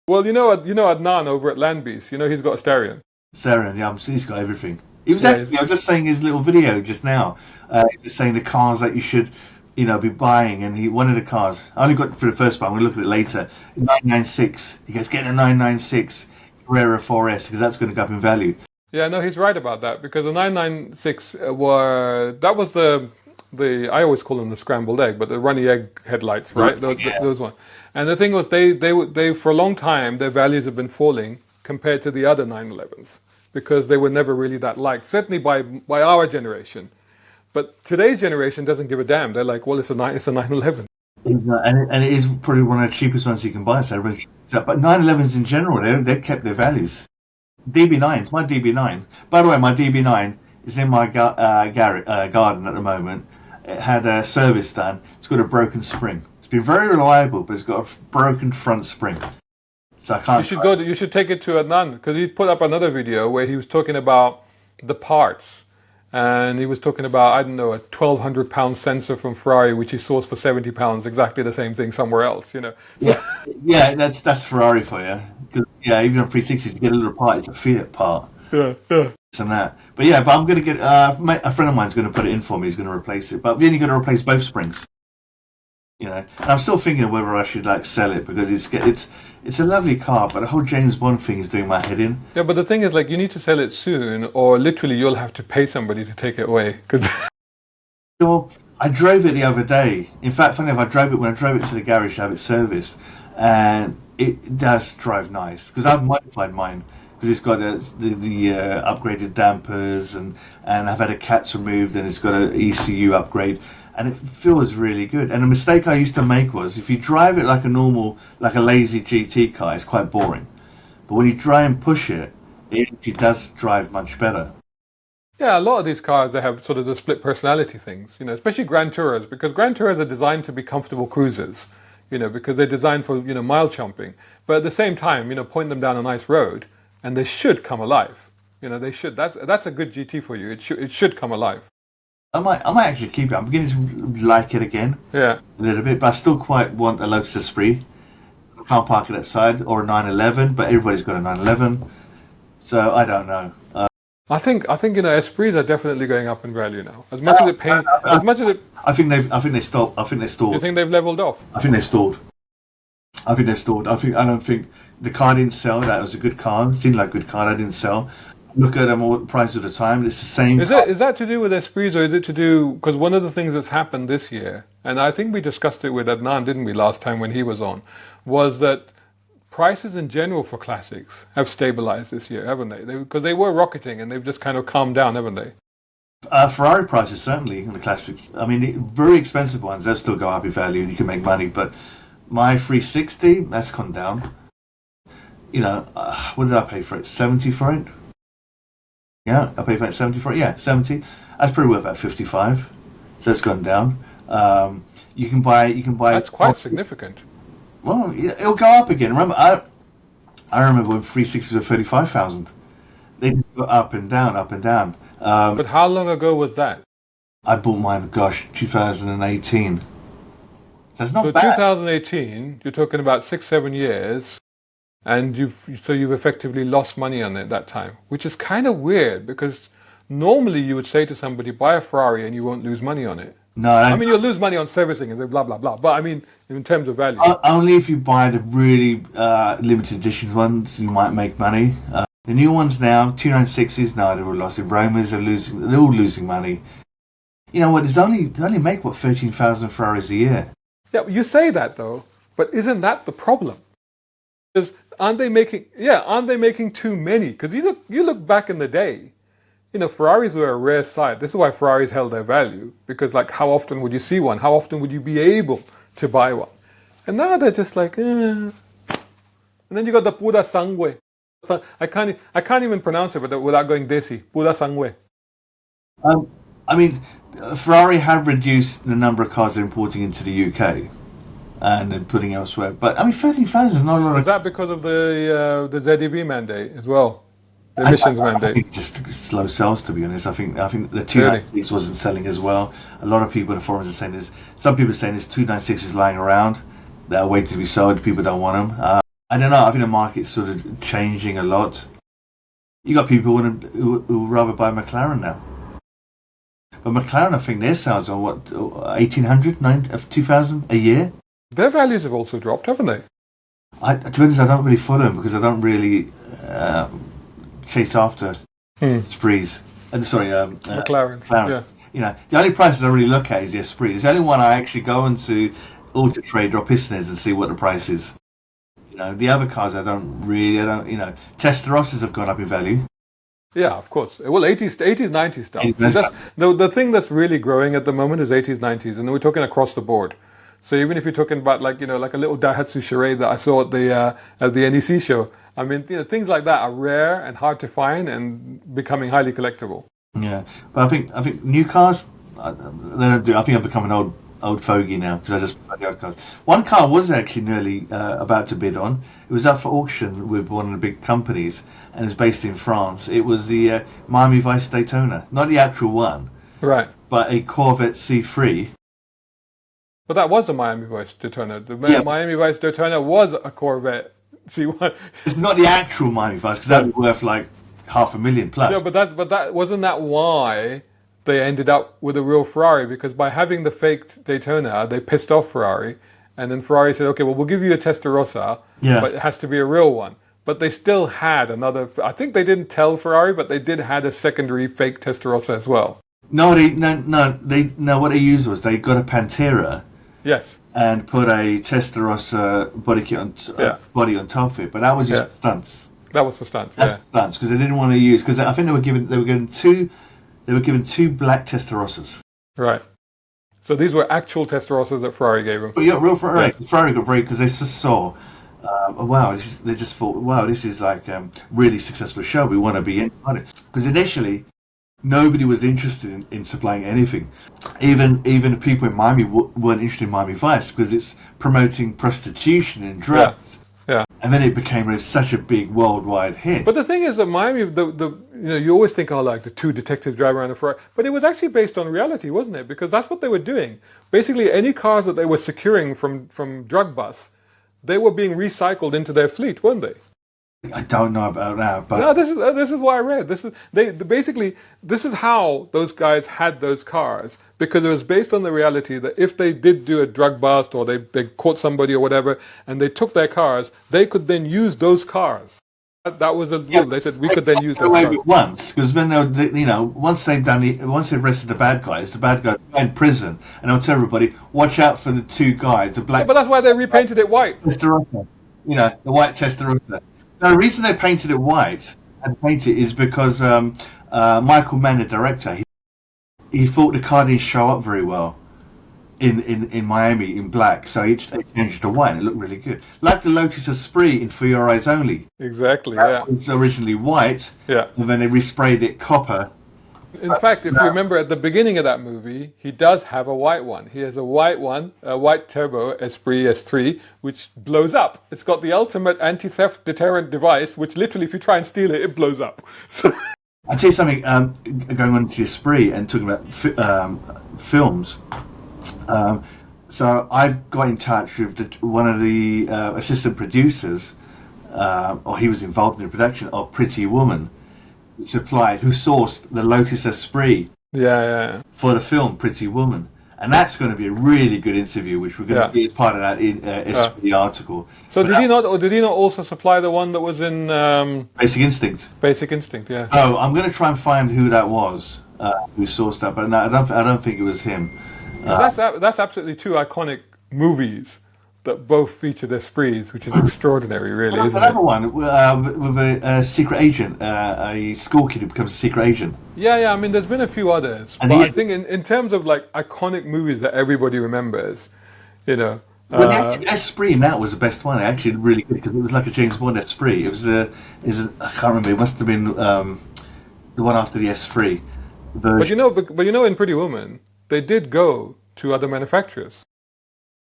Well, you know Adnan over at Landbeast. He's got a Starion. Sarah, yeah, he's got everything. He was Yeah, actually, I was just saying his little video just now, just saying the cars that you should, be buying, and one of the cars, I only got for the first one, I'm going to look at it later, 996. He goes, get a 996 Carrera 4S, because that's going to go up in value. Yeah, no, he's right about that, because the 996 that was the I always call them the scrambled egg, but the runny egg headlights, right? Those ones. And the thing was, they for a long time, their values have been falling compared to the other 911s, because they were never really that liked, certainly by our generation. But today's generation doesn't give a damn. They're like, well, it's a 911. And it is probably one of the cheapest ones you can buy. So, but 911s in general, they've kept their values. DB9s, my DB9. By the way, my DB9 is in my garden at the moment. It had a service done. It's got a broken spring. It's been very reliable, but it's got a broken front spring. So I can't. You should take it to Adnan, because he put up another video where he was talking about the parts. And he was talking about, I don't know, a 1,200 pound sensor from Ferrari, which he sourced for 70 pounds, exactly the same thing somewhere else, So, Yeah, that's Ferrari for you. 'Cause, even on 360s, you get a little part, it's a Fiat part. yeah. And that. But I'm going to get, a friend of mine's going to put it in for me, he's going to replace it. But then you've got to replace both springs. And I'm still thinking whether I should sell it, because it's a lovely car, but the whole James Bond thing is doing my head in. Yeah, but the thing is, you need to sell it soon, or literally you'll have to pay somebody to take it away. Cause Well, I drove it the other day. In fact, funny enough, when I drove it to the garage to have it serviced, and it does drive nice, because I've modified mine, because it's got the upgraded dampers, and I've had a cats removed, and it's got an ECU upgrade. And it feels really good. And the mistake I used to make was, if you drive it like a lazy GT car, it's quite boring. But when you try and push it, it actually does drive much better. yeah, a lot of these cars, they have sort of the split personality things, especially Grand Tours, because Grand Tours are designed to be comfortable cruisers, because they're designed for, mile chomping. But at the same time, point them down a nice road, and they should come alive. They should. That's a good GT for you. It should come alive. I might actually keep it. I'm beginning to like it again. Yeah. A little bit, but I still quite want a Lotus Esprit. I can't park it outside, or a 911, but everybody's got a 911. So I don't know. I think Esprits are definitely going up in value now. As much as it pays, as much as it. I think they stalled. You think they've leveled off? I think they've stalled. I don't think the car didn't sell. That was a good car. It seemed like a good car. That didn't sell. Look at them all the price of the time. It's the same. Is that to do with Esprits, or is it to do, because one of the things that's happened this year, and I think we discussed it with Adnan, didn't we, last time when he was on, was that prices in general for classics have stabilized this year, haven't they? Because they were rocketing and they've just kind of calmed down, haven't they? Ferrari prices certainly in the classics. I mean, very expensive ones, they'll still go up in value and you can make money. But my 360, that's gone down. You know, what did I pay for it? 70 for it? Yeah, I paid about 70 for it. Yeah, 70. That's probably worth about 55. So it's gone down. You can buy. That's quite significant. Well, it'll go up again. Remember, I remember when 360s were 35,000. They just go up and down, up and down. But how long ago was that? I bought mine, 2018. That's not so bad. 2018, you're talking about 6-7 years, and you've effectively lost money on it that time, which is kind of weird because normally you would say to somebody, buy a Ferrari and you won't lose money on it. No, I mean, you'll lose money on servicing and blah, blah, blah. But I mean, in terms of value. Only if you buy the really limited edition ones, you might make money. The new ones now, 296s, no, they're all lost. The Romas are losing, they're all losing money. You know what, they only make, 13,000 Ferraris a year. Yeah, you say that though, but isn't that the problem? Because aren't they making too many? Because you look back in the day, you know, Ferraris were a rare sight. This is why Ferraris held their value, because like how often would you see one? How often would you be able to buy one? And now they're just like, And then you got the pura sangue. I can't even pronounce it without going desi. Pura sangue. I mean, Ferrari have reduced the number of cars they're importing into the UK and then putting elsewhere. But I mean, 13,000 is not a lot. Is that because of the ZEV mandate as well? The emissions mandate. I think just slow sales, to be honest. I think the 296 wasn't selling as well. A lot of people in the forums are saying this. Some people are saying this 296 is lying around. They're waiting to be sold. People don't want them. I don't know. I think the market's sort of changing a lot. You got people who would rather buy McLaren now. But McLaren, I think their sales are 1,800, 2,000 a year. Their values have also dropped, haven't they? To be honest, I don't really follow them because I don't really chase after Esprits. McLaren. Yeah. You know, the only prices I really look at is the Esprit. It's the only one I actually go into Auto Trader or Pistons and see what the price is. You know, the other cars I don't. You know, Testarossas have gone up in value. Yeah, of course. Well, 80s, 90s stuff. The thing that's really growing at the moment is 80s, 90s, and we're talking across the board. So even if you're talking about like a little Daihatsu Charade that I saw at the NEC show, I mean, things like that are rare and hard to find and becoming highly collectible. Yeah, but I think new cars, they don't do. I think I've become an old fogey now because I just buy the old cars. One car was actually nearly about to bid on. It was up for auction with one of the big companies, and it's based in France. It was the Miami Vice Daytona, not the actual one, right? But a Corvette C3. But that was a Miami Vice Daytona. Miami Vice Daytona was a Corvette C1. It's not the actual Miami Vice because that would be worth like $500,000 plus. Yeah, but that wasn't that why they ended up with a real Ferrari, because by having the fake Daytona, they pissed off Ferrari, and then Ferrari said, okay, well, we'll give you a Testarossa, but it has to be a real one. But they still had another, I think they didn't tell Ferrari, but they did had a secondary fake Testarossa as well. No, what they used was they got a Pantera. Yes. And put a Testarossa body on top of it, but that was just stunts. That was for stunts. That's for stunts because they didn't want to use, because I think they were given two black Testarossas. Right. So these were actual Testarossas that Ferrari gave them. But yeah, real Ferrari. Yeah. Ferrari got brave because they just saw, they just thought, wow, this is like really successful show. We want to be in on it. Because initially, nobody was interested in supplying anything. Even people in Miami weren't interested in Miami Vice because it's promoting prostitution and drugs. Yeah. And then it became such a big worldwide hit. But the thing is that Miami, you always think, like the two detectives driving around a Ferrari, but it was actually based on reality, wasn't it? Because that's what they were doing. Basically, any cars that they were securing from drug busts, they were being recycled into their fleet, weren't they? I don't know about that, but no, this is what I read. This is how those guys had those cars, because it was based on the reality that if they did do a drug bust or they caught somebody or whatever, and they took their cars, they could then use those cars. That was the rule. They said we could then use those cars. Once, because when once they've arrested the bad guys go in prison, and they'll tell everybody, watch out for the two guys, the black. Yeah, but that's why they repainted it white. the white Testarossa. The reason they painted it white and paint it is because Michael Mann, the director, he thought the car didn't show up very well in Miami in black, so they changed it to white and it looked really good. Like the Lotus Esprit in For Your Eyes Only. Exactly, That yeah. was originally white, Yeah. and then they resprayed it copper. In fact, if you remember at the beginning of that movie, he does have a white one. He has a white one, a white turbo Esprit S3, which blows up. It's got the ultimate anti-theft deterrent device, which literally, if you try and steal it, it blows up. So, I'll tell you something, going on to Esprit and talking about films. So I got in touch with one of the assistant producers, or he was involved in the production of Pretty Woman, who sourced the Lotus Esprit yeah. for the film Pretty Woman. And that's going to be a really good interview, which we're going to be as part of that Esprit article. So did he not also supply the one that was in Basic Instinct? Basic Instinct, yeah. Oh, I'm going to try and find who that was, who sourced that, but no, I don't think it was him. That's absolutely two iconic movies that both feature Esprits, which is extraordinary, really, isn't Another it? one with a secret agent, a school kid who becomes a secret agent. Yeah. I mean, there's been a few others, And but he- I think in terms of like iconic movies that everybody remembers, Well, actually, Esprit in that was the best one. Actually, really good because it was like a James Bond Esprit. It was I can't remember. It must have been the one after the Esprit version. but in Pretty Woman, they did go to other manufacturers.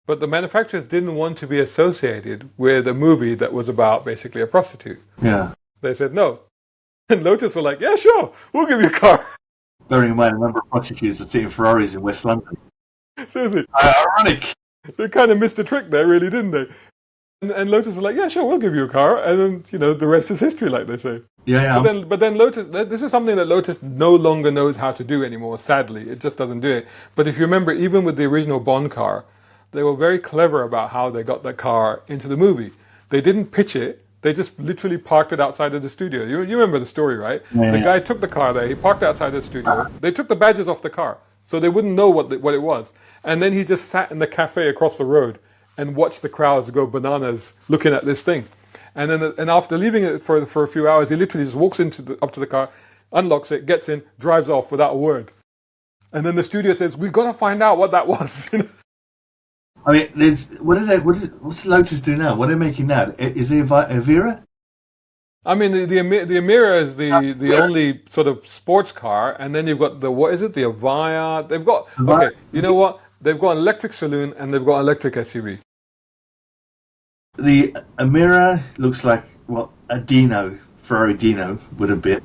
But the manufacturers didn't want to be associated with a movie that was about basically a prostitute. Yeah. They said no. And Lotus were like, yeah, sure, we'll give you a car. Bearing in mind a number of prostitutes that sit in Ferraris in West London. Seriously, Ironic. they kind of missed a trick there, really, didn't they? And Lotus were like, yeah, sure, we'll give you a car. And then, the rest is history, like they say. Yeah. But then Lotus, this is something that Lotus no longer knows how to do anymore, sadly. It just doesn't do it. But if you remember, even with the original Bond car, they were very clever about how they got that car into the movie. They didn't pitch it. They just literally parked it outside of the studio. You remember the story, right? Yeah. The guy took the car there. He parked it outside the studio. They took the badges off the car, so they wouldn't know what it was. And then he just sat in the cafe across the road and watched the crowds go bananas looking at this thing. And then after leaving it for a few hours, he literally just walks up to the car, unlocks it, gets in, drives off without a word. And then the studio says, "We've got to find out what that was." I mean, what's Lotus do now? What are they making now? Is it Avira? I mean, the Emira is the only sort of sports car, and then you've got the Avaya. They've got okay. You know what? They've got an electric saloon and they've got an electric SUV. The Emira looks like a Ferrari Dino would have been.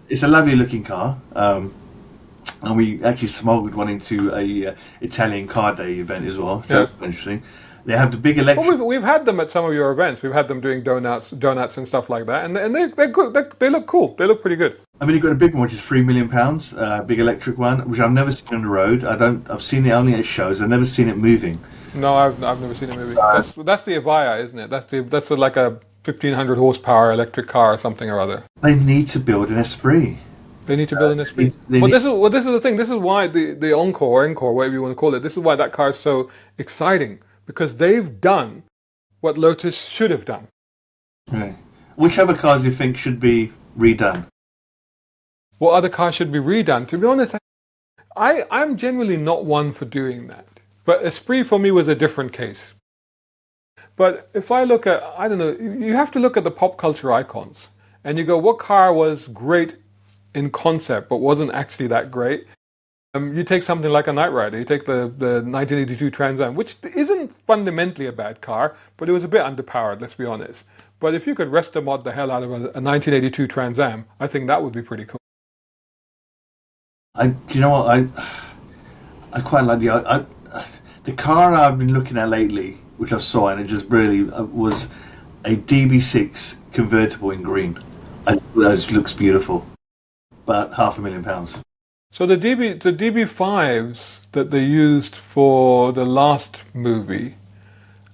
It's a lovely looking car. And we actually smuggled one into a Italian car day event as well. So that's interesting. They have the big electric. Well, we've had them at some of your events. We've had them doing donuts and stuff like that, and they're good. They look cool. They look pretty good. I mean, you've got a big one, which is £3 million, big electric one, which I've never seen on the road. I've seen it only at shows. I've never seen it moving. No, I've never seen a movie. That's the Avaya, isn't it? That's like a 1,500 horsepower electric car or something or other. They need to build an Esprit. They need to build an Esprit. This is the thing. This is why the Encore, whatever you want to call it. This is why that car is so exciting, because they've done what Lotus should have done. Right. Which other cars do you think should be redone? What other cars should be redone? To be honest, I'm generally not one for doing that. But Esprit for me was a different case. But if I look at, I don't know, you have to look at the pop culture icons, and you go, what car was great in concept but wasn't actually that great? You take something like a Knight Rider. You take the 1982 Trans Am, which isn't fundamentally a bad car, but it was a bit underpowered, let's be honest. But if you could rest mod the hell out of a 1982 Trans Am, I think that would be pretty cool. Do you know what? I quite like the car I've been looking at lately, which I saw, and it just really was a DB6 convertible in green. It looks beautiful, but £500,000. So the DB5s that they used for the last movie,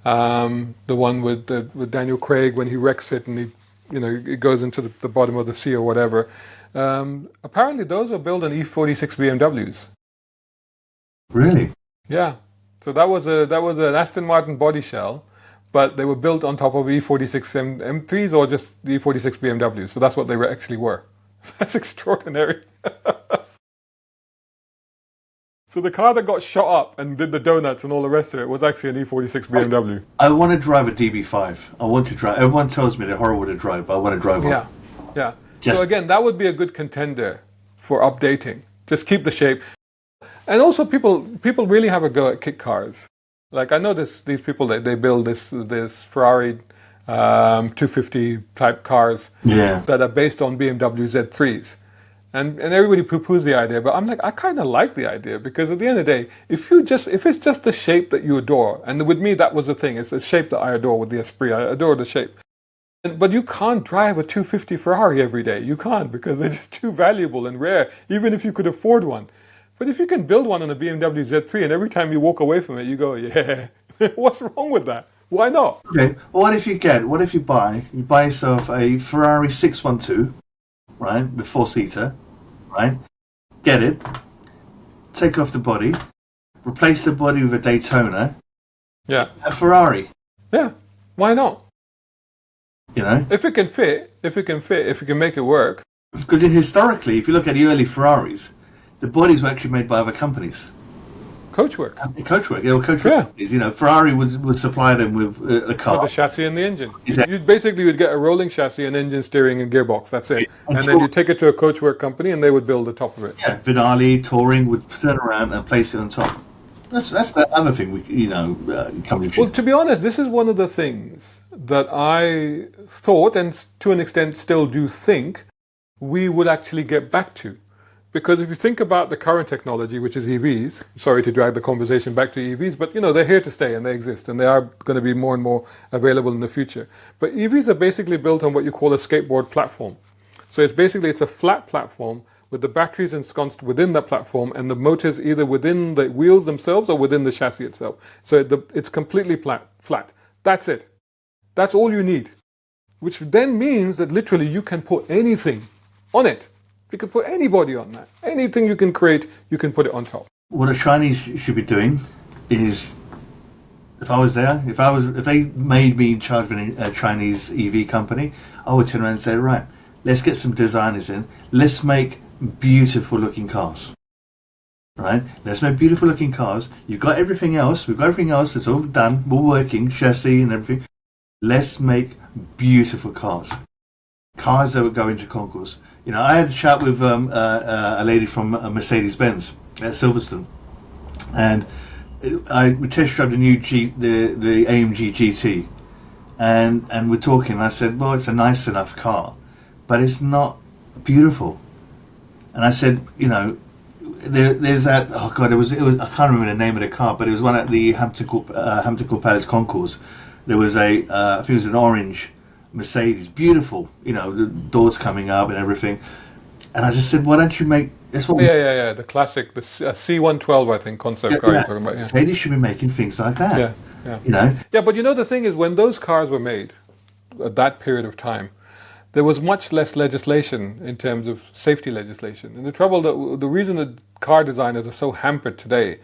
the one with Daniel Craig when he wrecks it and it goes into the bottom of the sea or whatever. Apparently those were built in E46 BMWs. Really? Yeah. So that was an Aston Martin body shell, but they were built on top of E46 M3s or just the E46 BMW. So that's what they actually were. That's extraordinary. So the car that got shot up and did the donuts and all the rest of it was actually an E46 BMW. I want to drive a DB5. I want to drive. Everyone tells me they're horrible to drive, but I want to drive one. Yeah. So again, that would be a good contender for updating. Just keep the shape. And also people really have a go at kit cars. Like I know these people that they build this Ferrari 250 type cars that are based on BMW Z3s. And everybody poo-poos the idea, but I'm like, I kind of like the idea, because at the end of the day, if it's just the shape that you adore, and with me that was the thing, it's the shape that I adore with the Esprit. I adore the shape. But you can't drive a 250 Ferrari every day. You can't, because they're just too valuable and rare, even if you could afford one. But if you can build one on a BMW Z3 and every time you walk away from it, you go, yeah, what's wrong with that? Why not? Okay, well, what if you buy yourself a Ferrari 612, right, the four-seater, right, get it, take off the body, replace the body with a Daytona, a Ferrari. Yeah, why not? You know? If it can fit, if you can make it work. Because historically, if you look at the early Ferraris, the bodies were actually made by other companies. Coachwork. Companies. You know, Ferrari would supply them with a car. With the chassis and the engine. Exactly. You would get a rolling chassis, an engine, steering, and gearbox. That's it. And then you take it to a coachwork company, and they would build the top of it. Yeah, Vinali Touring would turn around and place it on top. That's the other thing company. Well, to be honest, this is one of the things that I thought, and to an extent still do think, we would actually get back to. Because if you think about the current technology, which is EVs, sorry to drag the conversation back to EVs, but they're here to stay and they exist and they are going to be more and more available in the future. But EVs are basically built on what you call a skateboard platform. So it's a flat platform with the batteries ensconced within that platform and the motors either within the wheels themselves or within the chassis itself. So it's completely flat. That's it. That's all you need. Which then means that literally you can put anything on it. You can put anybody on that. Anything you can create, you can put it on top. What the Chinese should be doing is, if I was there, if they made me in charge of a Chinese EV company, I would turn around and say, right, let's get some designers in. Let's make beautiful looking cars. Right? Let's make beautiful looking cars. You've got everything else. We've got everything else. It's all done. All working. Chassis and everything. Let's make beautiful cars. Cars that would go into concourse. You know, I had a chat with a lady from Mercedes-Benz at Silverstone, and we test drove the new the AMG GT, and we're talking. And I said, well, it's a nice enough car, but it's not beautiful. And I said, there's that. Oh God, it was. I can't remember the name of the car, but it was one at the Hampton Court Palace concourse. There was I think it was an orange Mercedes, beautiful, the doors coming up and everything. And I just said, why don't you make this one? Yeah, the classic, the C112, I think, concept car you're talking about. Yeah. Mercedes should be making things like that. Yeah. Yeah, but the thing is, when those cars were made at that period of time, there was much less legislation in terms of safety legislation. And the reason that car designers are so hampered today,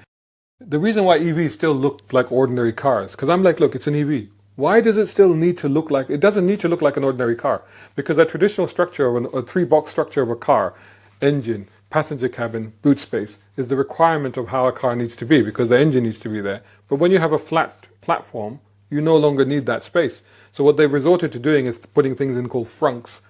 the reason why EVs still look like ordinary cars, because I'm like, look, it's an EV. Why does it still need to look like, it doesn't need to look like an ordinary car? Because a traditional structure of a three-box structure of a car, engine, passenger cabin, boot space, is the requirement of how a car needs to be, because the engine needs to be there. But when you have a flat platform, you no longer need that space. So what they've resorted to doing is putting things in called front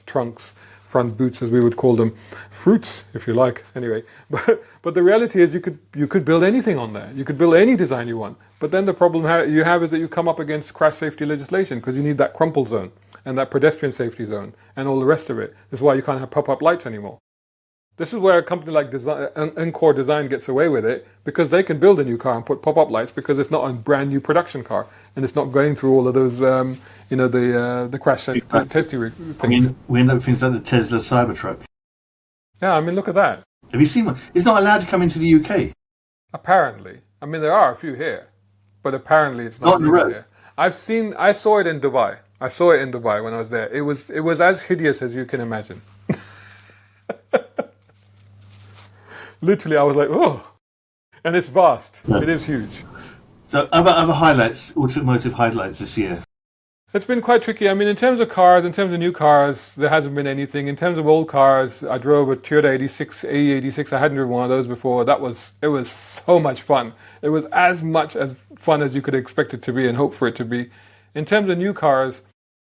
trunks, front boots, as we would call them, fruits, if you like, anyway. But the reality is you could build anything on there. You could build any design you want. But then the problem you have is that you come up against crash safety legislation, because you need that crumple zone and that pedestrian safety zone and all the rest of it. This is why you can't have pop-up lights anymore. This is where a company like Encore Design gets away with it, because they can build a new car and put pop-up lights because it's not a brand new production car and it's not going through all of those, the crash safety things. I mean, we end up with things like the Tesla Cybertruck. Yeah, I mean, look at that. Have you seen one? It's not allowed to come into the UK. Apparently. I mean, there are a few here, but apparently it's not legal here. I saw it in Dubai. I saw it in Dubai when I was there. It was as hideous as you can imagine. Literally, I was like, oh. And it's vast. Yeah. It is huge. So other highlights, automotive highlights this year. It's been quite tricky. I mean, in terms of cars, in terms of new cars, there hasn't been anything. In terms of old cars, I drove a Toyota 86, AE86. I hadn't driven one of those before. It was so much fun. It was as much as fun as you could expect it to be and hope for it to be. In terms of new cars,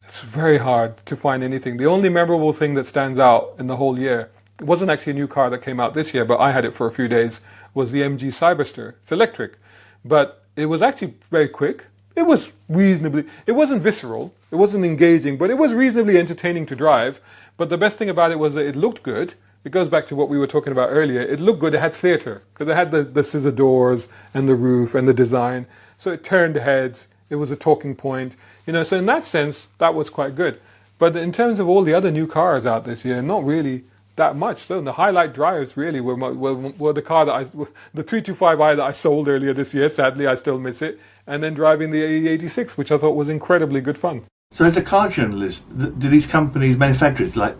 it's very hard to find anything. The only memorable thing that stands out in the whole year, it wasn't actually a new car that came out this year, but I had it for a few days, was the MG Cyberster. It's electric, but it was actually very quick. It was reasonably, it wasn't visceral, it wasn't engaging, but it was reasonably entertaining to drive. But the best thing about it was that it looked good. It goes back to what we were talking about earlier. It looked good, it had theatre, because it had the scissor doors and the roof and the design. So it turned heads, it was a talking point. So in that sense, that was quite good. But in terms of all the other new cars out this year, not really that much. So the highlight drives really were the car the 325i that I sold earlier this year. Sadly, I still miss it. And then driving the AE86, which I thought was incredibly good fun. So as a car journalist, do these companies, manufacturers, like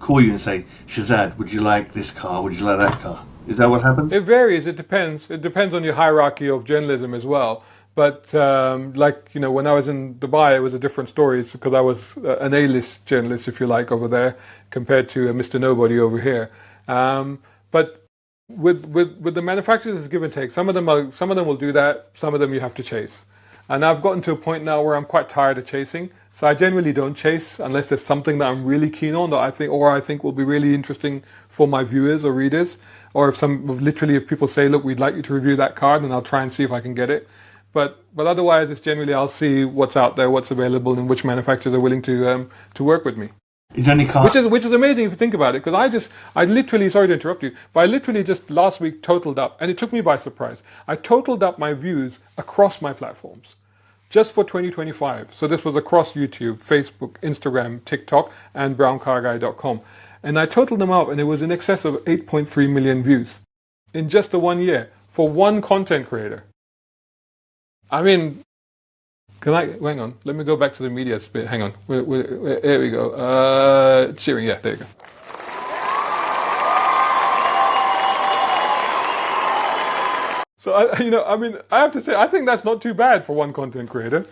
call you and say, Shazad, would you like this car? Would you like that car? Is that what happens? It varies. It depends. It depends on your hierarchy of journalism as well. But when I was in Dubai, it was a different story. It's because I was an A-list journalist, if you like, over there, compared to a Mr. Nobody over here. But with the manufacturers, it's give and take. Some of them will do that. Some of them you have to chase. And I've gotten to a point now where I'm quite tired of chasing. So I generally don't chase unless there's something that I'm really keen on that I think will be really interesting for my viewers or readers. Or if people say, look, we'd like you to review that car, then I'll try and see if I can get it. But otherwise, it's generally I'll see what's out there, what's available, and which manufacturers are willing to work with me. Is any car? Which is amazing if you think about it, because I literally, sorry to interrupt you, but I literally just last week totaled up, and it took me by surprise. I totaled up my views across my platforms, just for 2025. So this was across YouTube, Facebook, Instagram, TikTok, and browncarguy.com. And I totaled them up, and it was in excess of 8.3 million views in just the 1 year for one content creator. I mean, hang on, let me go back to the media bit. Hang on, here we go. Cheering, yeah, there you go. So, I have to say, I think that's not too bad for one content creator,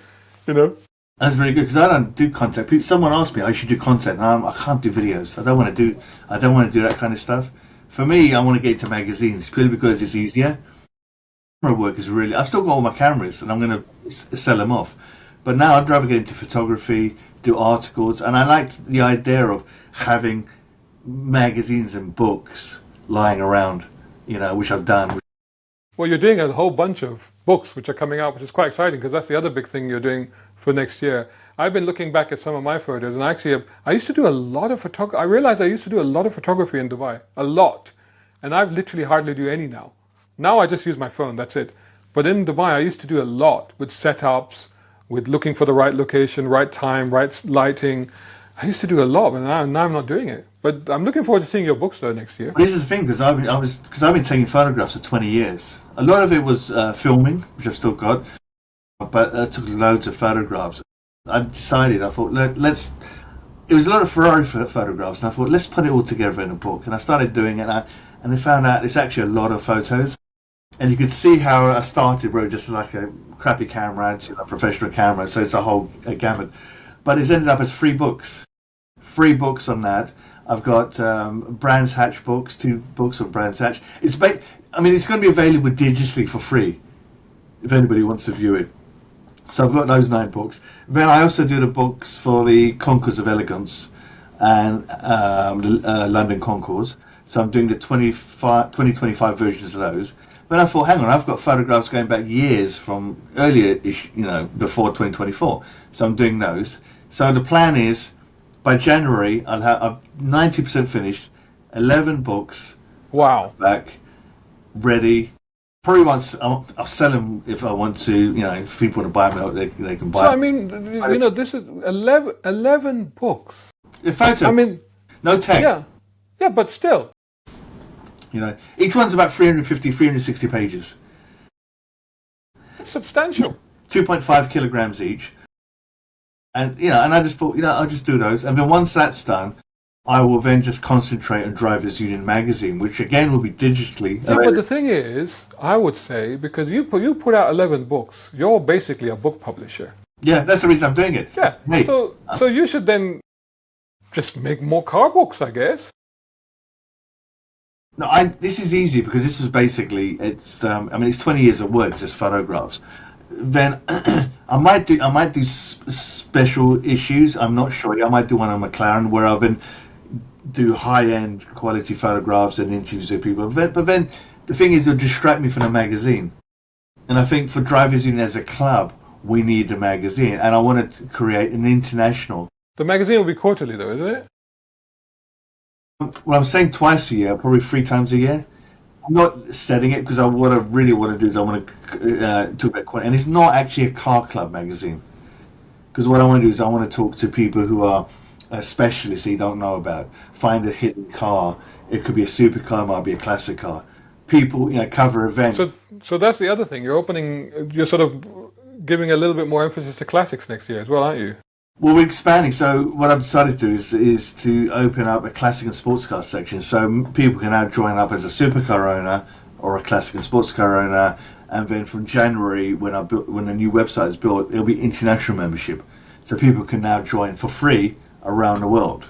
That's very good, because I don't do content. Someone asked me I should do content, and I can't do videos. I don't want to do that kind of stuff. For me, I want to get into magazines purely because it's easier. Camera work is really, I've still got all my cameras and I'm going to sell them off, but now I'd rather get into photography, do articles, and I liked the idea of having magazines and books lying around, which I've done. Well, you're doing a whole bunch of books which are coming out, which is quite exciting, because that's the other big thing you're doing for next year. I've been looking back at some of my photos, and I used to do a lot of photography. I realized I used to do a lot of photography in Dubai, a lot, and I've literally hardly do any now. Now I just use my phone, that's it. But in Dubai, I used to do a lot with setups, with looking for the right location, right time, right lighting. I used to do a lot, but now I'm not doing it. But I'm looking forward to seeing your books though next year. This is the thing, because I've been taking photographs for 20 years. A lot of it was filming, which I've still got, but I took loads of photographs. I thought, it was a lot of Ferrari photographs, and I thought, let's put it all together in a book. And I started doing it, and I found out it's actually a lot of photos. And you could see how I started, where just like a crappy camera to a professional camera, so it's a whole gamut. But it's ended up as 3 books. 3 books on that. I've got Brands Hatch books, 2 books of Brands Hatch. It's going to be available digitally for free, if anybody wants to view it. So I've got those 9 books. Then I also do the books for the Concours of Elegance and the London Concours. So I'm doing the 2025 versions of those. But I thought, hang on, I've got photographs going back years from earlier, before 2024. So I'm doing those. So the plan is, by January, I'm 90% finished, 11 books. Wow. Back, ready. Probably once I'll sell them if I want to. If people want to buy them, they can buy. So this is 11 books. The photo. No tech. Yeah, but still. Each one's about 350, 360 pages. It's substantial. 2.5 kilograms each. And, and I just thought, I'll just do those. And then once that's done, I will then just concentrate on Drivers Union magazine, which again will be digitally. Yeah, but the thing is, I would say, because you put out 11 books, you're basically a book publisher. Yeah, that's the reason I'm doing it. Yeah. Hey, So you should then just make more car books, I guess. no, this is easy because this was basically it's. It's 20 years of work, just photographs. Then I might do special issues. I'm not sure. I might do one on McLaren where I've been do high-end quality photographs and interviews with people. But then the thing is, it'll distract me from the magazine. And I think for Drivers Union as a club, we need a magazine. And I want to create an international. The magazine will be quarterly, though, isn't it? Well, I'm saying twice a year, probably 3 times a year. I'm not setting it because what I really want to do is I want to talk about quality. And it's not actually a car club magazine. Because what I want to do is I want to talk to people who are specialists you don't know about. Find a hidden car. It could be a supercar, it might be a classic car. People, cover events. So that's the other thing. You're sort of giving a little bit more emphasis to classics next year as well, aren't you? Well, we're expanding. So what I've decided to do is to open up a classic and sports car section. So people can now join up as a supercar owner or a classic and sports car owner. And then from January, when the new website is built, it'll be international membership. So people can now join for free around the world.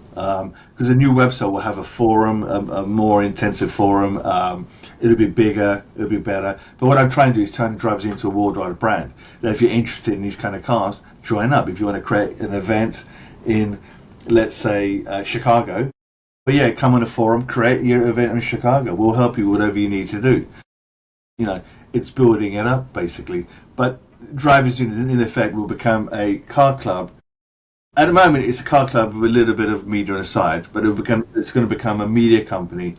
Because the new website will have a forum, a more intensive forum. It'll be bigger, it'll be better. But what I'm trying to do is turn Drivers into a worldwide brand. That if you're interested in these kind of cars, join up. If you want to create an event in, let's say, Chicago, but yeah, come on a forum, create your event in Chicago. We'll help you whatever you need to do. It's building it up basically. But Drivers Union, in effect, will become a car club. At the moment, it's a car club with a little bit of media on the side, but it's going to become a media company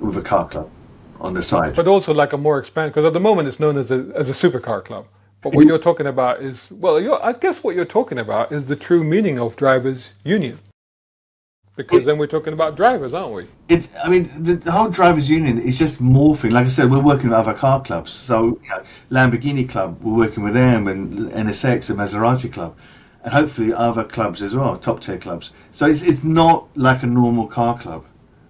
with a car club on the side. But also like a more expanded, because at the moment it's known as a supercar club. But what you're talking about is, I guess what you're talking about is the true meaning of Drivers Union. Because then we're talking about drivers, aren't we? The whole Drivers Union is just morphing. Like I said, we're working with other car clubs. So, Lamborghini Club, we're working with them, and NSX and Maserati Club. And hopefully other clubs as well, top tier clubs. So it's not like a normal car club.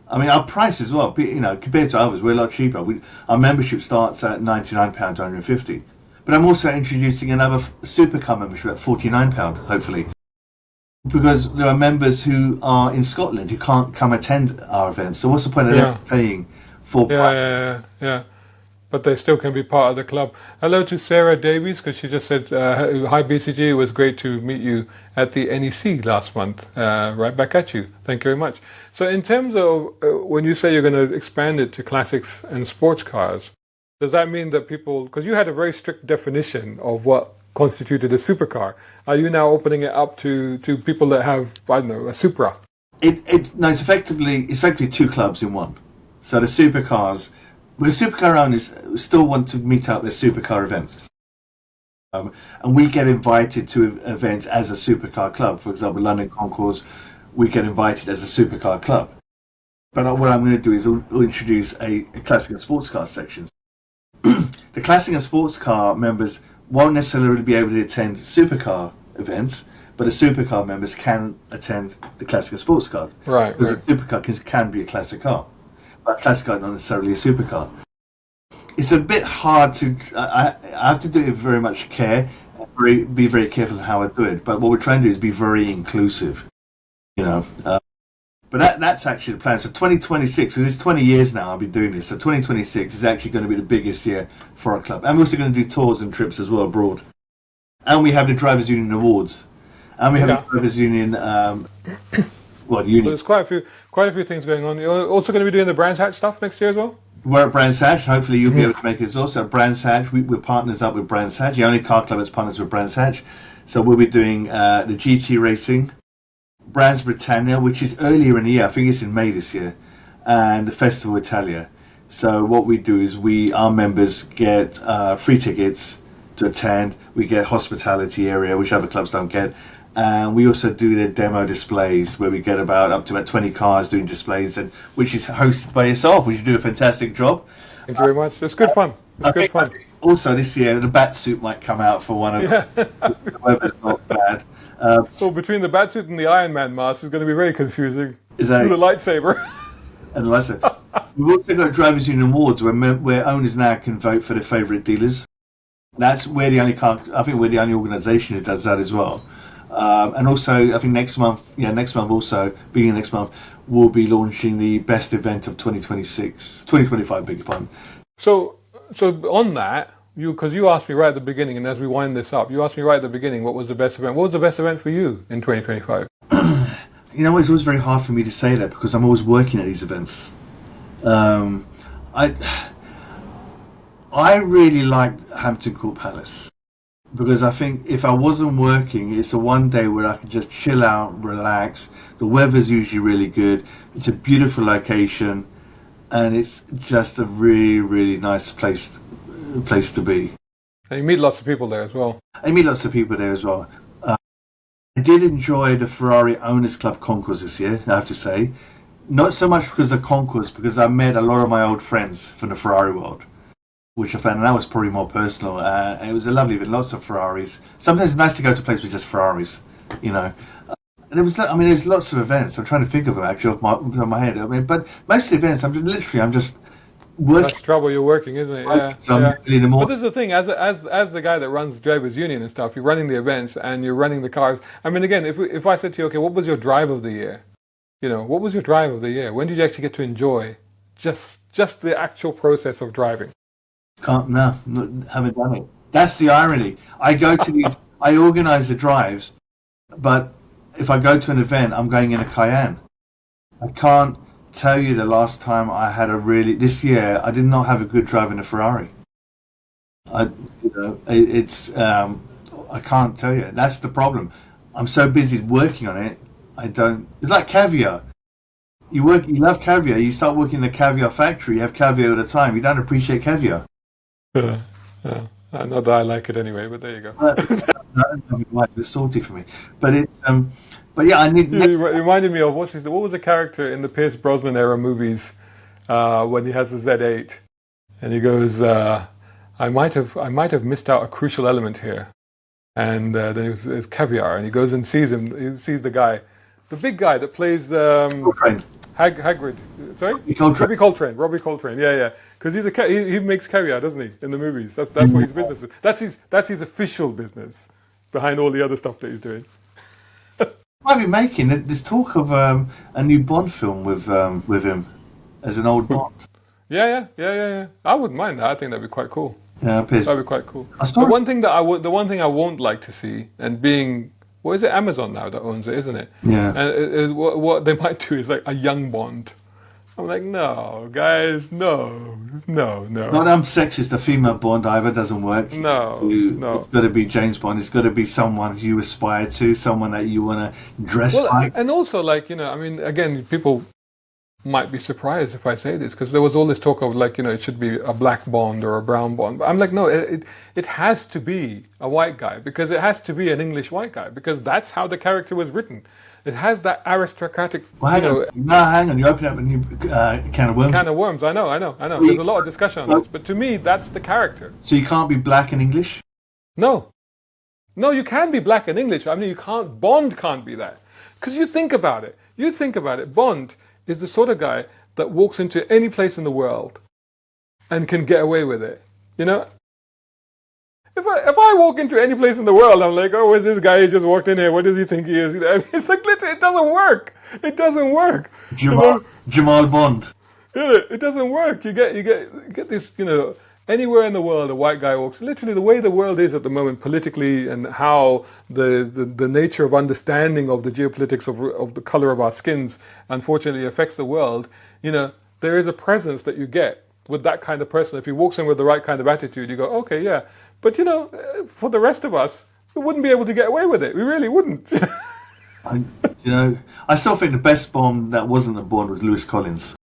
Our price as well, compared to others, we're a lot cheaper. Our membership starts at £99 to £150. But I'm also introducing another supercar membership at £49, hopefully. Because there are members who are in Scotland who can't come attend our events. So what's the point of them paying full price? Yeah. But they still can be part of the club. Hello to Sarah Davies, because she just said, hi BCG, it was great to meet you at the NEC last month. Right back at you. Thank you very much. So in terms of when you say you're going to expand it to classics and sports cars, does that mean that people, because you had a very strict definition of what constituted a supercar, are you now opening it up to people that have, I don't know, a Supra? It's effectively 2 clubs in one. So the supercars, the supercar owners still want to meet up at supercar events. And we get invited to events as a supercar club. For example, London Concours, we get invited as a supercar club. But what I'm going to do is we'll introduce a classic and sports car section. The classic and sports car members won't necessarily be able to attend supercar events, but the supercar members can attend the classic and sports cars. Right. Because a supercar can be a classic car. But a classic car is not necessarily a supercar. It's a bit hard to. I have to do it with very much care, and be very careful how I do it. But what we're trying to do is be very inclusive, But that's actually the plan. So 2026, because it's 20 years now I've been doing this. So 2026 is actually going to be the biggest year for our club, and we're also going to do tours and trips as well abroad. And we have the Drivers Union Awards, and we have the Drivers Union. The union. So there's quite a few things going on. You're also going to be doing the Brands Hatch stuff next year as well? We're at Brands Hatch. Hopefully you'll be able to make it. Also at Brands Hatch, we're partners up with Brands Hatch. The only car club that's partners with Brands Hatch. So we'll be doing the GT racing, Brands Britannia, which is earlier in the year. I think it's in May this year, and the Festival Italia. So what we do is our members get free tickets to attend. We get hospitality area, which other clubs don't get. And we also do the demo displays where we get up to 20 cars doing displays, and which is hosted by yourself, which you do a fantastic job. Thank you very much. It's good fun. Also this year the bat suit might come out for one of them. The weather's not bad. So between the Batsuit and the Iron Man mask, it's going to be very confusing. Is that The lightsaber. And like I said, we've also got Drivers Union Awards where owners now can vote for their favourite dealers. That's we're the only I think we're the only organisation who does that as well. And also, I think next month also, beginning next month, we'll be launching the best event of 2025, beg your pardon. So on that, because you asked me right at the beginning, and as we wind this up, you asked me right at the beginning, what was the best event? What was the best event for you in 2025? You know, it's always very hard for me to say that because I'm always working at these events. I really liked Hampton Court Palace because I think if I wasn't working, it's a one day where I could just chill out, relax. The weather's usually really good. It's a beautiful location, and it's just a really, really nice place to be. And you meet lots of people there as well. I meet lots of people there as well. I did enjoy the Ferrari Owners Club concourse this year, I have to say. Not so much because of the concourse, because I met a lot of my old friends from the Ferrari world, which I found, and that was probably more personal. It was a lovely event, lots of Ferraris. Sometimes it's nice to go to a place with just Ferraris, you know. There's lots of events. I'm trying to think of them actually off my head. But most of the events, I'm just working. That's trouble. You're working, isn't it? Yeah. But this is the thing. As the guy that runs Drivers Union and stuff, you're running the events and you're running the cars. I mean, again, if I said to you, okay, what was your drive of the year? You know, what was your drive of the year? When did you actually get to enjoy just the actual process of driving? Haven't done it. That's the irony. I go to these. I organise the drives, but if I go to an event, I'm going in a Cayenne. I can't tell you the last time I had this year I did not have a good drive in a Ferrari. I can't tell you. That's the problem. I'm so busy working on it. It's like caviar. You love caviar. You start working in a caviar factory. You have caviar all the time. You don't appreciate caviar. Yeah. Not that I like it anyway, but there you go. It's salty for me, but it's But yeah, I need. It reminded me of what was the character in the Pierce Brosnan era movies when he has the Z8, and he goes, "I might have missed out a crucial element here," and then it's caviar, and he goes and sees him. He sees the guy, the big guy that plays Hagrid. Sorry, Robbie Coltrane. Yeah. Because he makes caviar, doesn't he, in the movies? That's what his business is. That's his official business behind all the other stuff that he's doing. Might be making. There's talk of a new Bond film with him as an old Bond. Yeah. I wouldn't mind that. I think that'd be quite cool. Yeah, that'd be quite cool. The one thing I won't like to see, and being, what is it, Amazon now that owns it, isn't it? Yeah. And what they might do is like a young Bond. I'm like, no, guys, no. Not I'm sexist. A female Bond either doesn't work. No. It's got to be James Bond. It's got to be someone you aspire to, someone that you want to dress like. And also, like, again, people might be surprised if I say this, because there was all this talk of, like, it should be a black Bond or a brown Bond. But I'm like, no, it has to be a white guy, because it has to be an English white guy, because that's how the character was written. It has that aristocratic. Well, hang on. You open up a new can of worms. Can of worms. I know. There's a lot of discussion on this, but to me, that's the character. So you can't be black and English? No, you can be black and English. I mean, you can't. Bond can't be that, because you think about it. Bond is the sort of guy that walks into any place in the world and can get away with it. If I walk into any place in the world, I'm like, oh, where's this guy who just walked in here? What does he think he is? I mean, it's like, literally, it doesn't work. It doesn't work. Jamal Bond. It doesn't work. You get this, anywhere in the world, a white guy walks. Literally, the way the world is at the moment politically, and how the nature of understanding of the geopolitics of the color of our skins, unfortunately, affects the world. There is a presence that you get with that kind of person. If he walks in with the right kind of attitude, you go, okay, yeah. But, for the rest of us, we wouldn't be able to get away with it. We really wouldn't. I still think the best Bond that wasn't a Bond was Lewis Collins.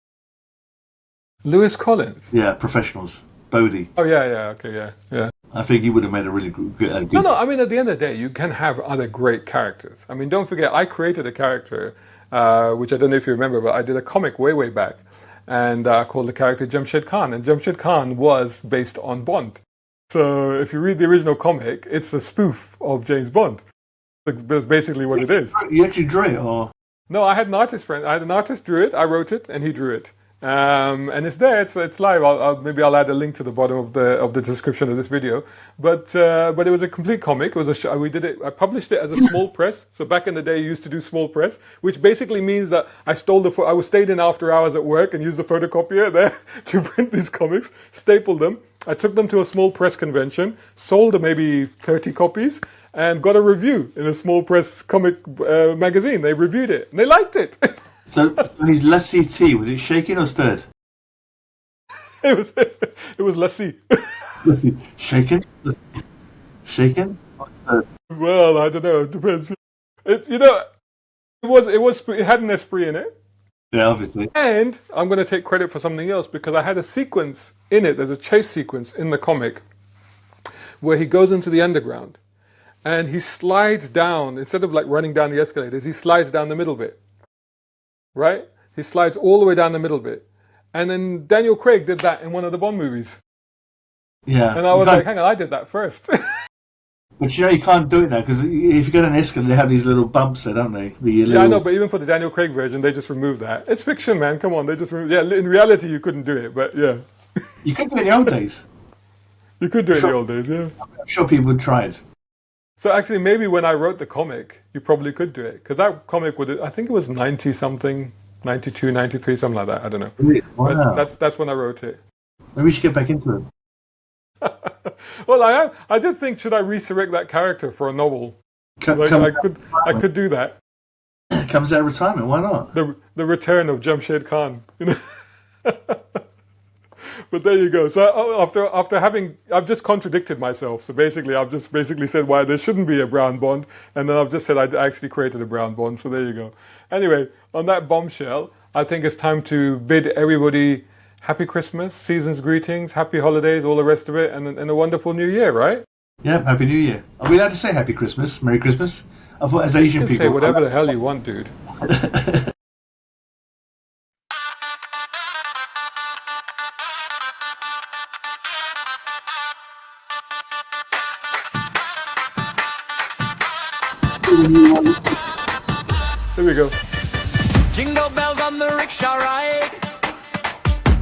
Lewis Collins? Yeah, Professionals. Bodhi. Oh, yeah, okay, yeah. I think he would have made a really good... No, I mean, at the end of the day, you can have other great characters. I mean, don't forget, I created a character, which I don't know if you remember, but I did a comic way back, and called the character Jamshed Khan. And Jamshed Khan was based on Bond. So if you read the original comic, it's a spoof of James Bond. That's basically what it is. You actually drew it, or? No, I had an artist friend. I had an artist drew it. I wrote it, and he drew it. And it's there. It's live. Maybe I'll add a link to the bottom of the description of this video. But it was a complete comic. It was we did it. I published it as a small press. So back in the day, you used to do small press, which basically means that I stayed in after hours at work and used the photocopier there to print these comics, stapled them. I took them to a small press convention, sold maybe 30 copies, and got a review in a small press comic magazine. They reviewed it and they liked it. So his lassi tea, was it shaken or stirred? It was lassi. Shaken? Shaken? Or stirred? Well, I don't know. It depends. It had an esprit in it. Yeah, obviously. And I'm going to take credit for something else because I had a sequence in it. There's a chase sequence in the comic where he goes into the underground and he slides down. Instead of like running down the escalators, he slides down the middle bit. Right? He slides all the way down the middle bit. And then Daniel Craig did that in one of the Bond movies. Yeah. And I was like, hang on, I did that first. But you can't do it now, because if you go down an escalator, they have these little bumps there, don't they? Yeah, I know, but even for the Daniel Craig version, they just removed that. It's fiction, man. Come on, they just removed. Yeah, in reality, you couldn't do it, but yeah. You could do it in the old days. You could do it in the old days, yeah. I'm sure people would try it. So actually, maybe when I wrote the comic, you probably could do it. Because that comic I think it was 90-something, 92, 93, something like that. I don't know. Wow. But that's when I wrote it. Maybe we should get back into it. Well, I did think, should I resurrect that character for a novel? I could do that. Comes out of retirement, why not? The return of Jamshed Khan. But there you go. So after I've just contradicted myself. So basically, I've just said why there shouldn't be a brown Bond, and then I've just said I actually created a brown Bond. So there you go. Anyway, on that bombshell, I think it's time to bid everybody Happy Christmas, season's greetings, happy holidays, all the rest of it, and a wonderful new year, right? Yeah, Happy New Year. Are we allowed to say Happy Christmas, Merry Christmas? I thought as Asian You can people... say whatever the hell you want, dude. Here we go. Jingle bells on the rickshaw ride,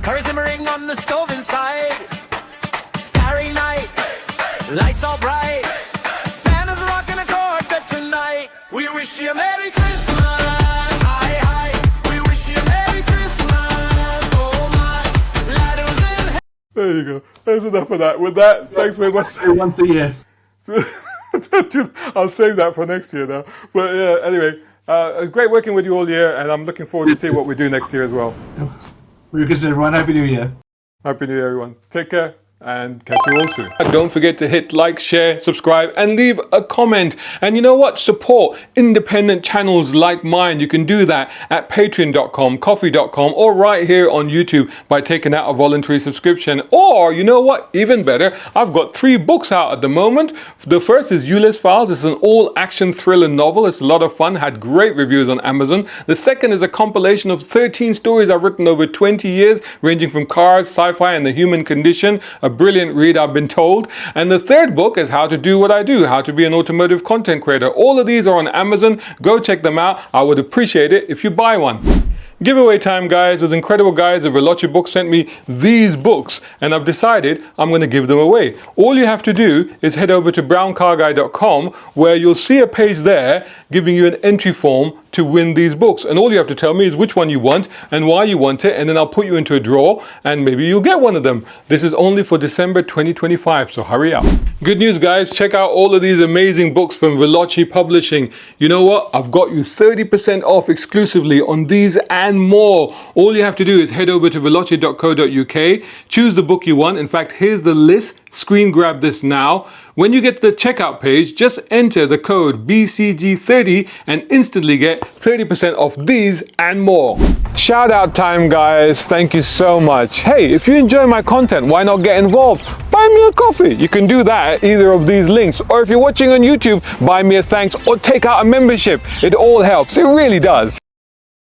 cars simmering on the stove inside. Starry nights, lights all bright. Santa's rocking a quartet tonight. We wish you a Merry Christmas. Hi, hi. We wish you a Merry Christmas. Oh my, lad who's in. There you go. There's enough of that. With that, thanks very much. Once a year. I'll save that for next year now. But yeah, anyway, it was great working with you all year, and I'm looking forward to see what we do next year as well. Merry Christmas, everyone. Happy New Year. Happy New Year, everyone. Take care. And catch you all soon. Don't forget to hit like, share, subscribe, and leave a comment. And you know what? Support independent channels like mine. You can do that at patreon.com, coffee.com, or right here on YouTube by taking out a voluntary subscription. Or, you know what? Even better, I've got 3 books out at the moment. The first is Ulysses Files. It's an all-action thriller novel. It's a lot of fun. Had great reviews on Amazon. The second is a compilation of 13 stories I've written over 20 years, ranging from cars, sci-fi, and the human condition. A brilliant read, I've been told. And the third book is How to Do What I Do, How to Be an Automotive Content Creator. All of these are on Amazon. Go check them out. I would appreciate it if you buy one. Giveaway time, guys. Those incredible guys at Veloci Books sent me these books, and I've decided I'm going to give them away. All you have to do is head over to browncarguy.com, where you'll see a page there giving you an entry form to win these books. And all you have to tell me is which one you want and why you want it, and then I'll put you into a draw, and maybe you'll get one of them. This is only for December 2025, so hurry up. Good news, guys. Check out all of these amazing books from Veloci Publishing. You know what? I've got you 30% off exclusively on these and more. All you have to do is head over to veloci.co.uk, choose the book you want. In fact, here's the list. Screen grab this now. When you get to the checkout page, just enter the code BCG30 and instantly get 30% off these and more. Shout out time, guys. Thank you so much. Hey, if you enjoy my content, why not get involved? Buy me a coffee. You can do that at either of these links. Or if you're watching on YouTube, buy me a thanks or take out a membership. It all helps. It really does.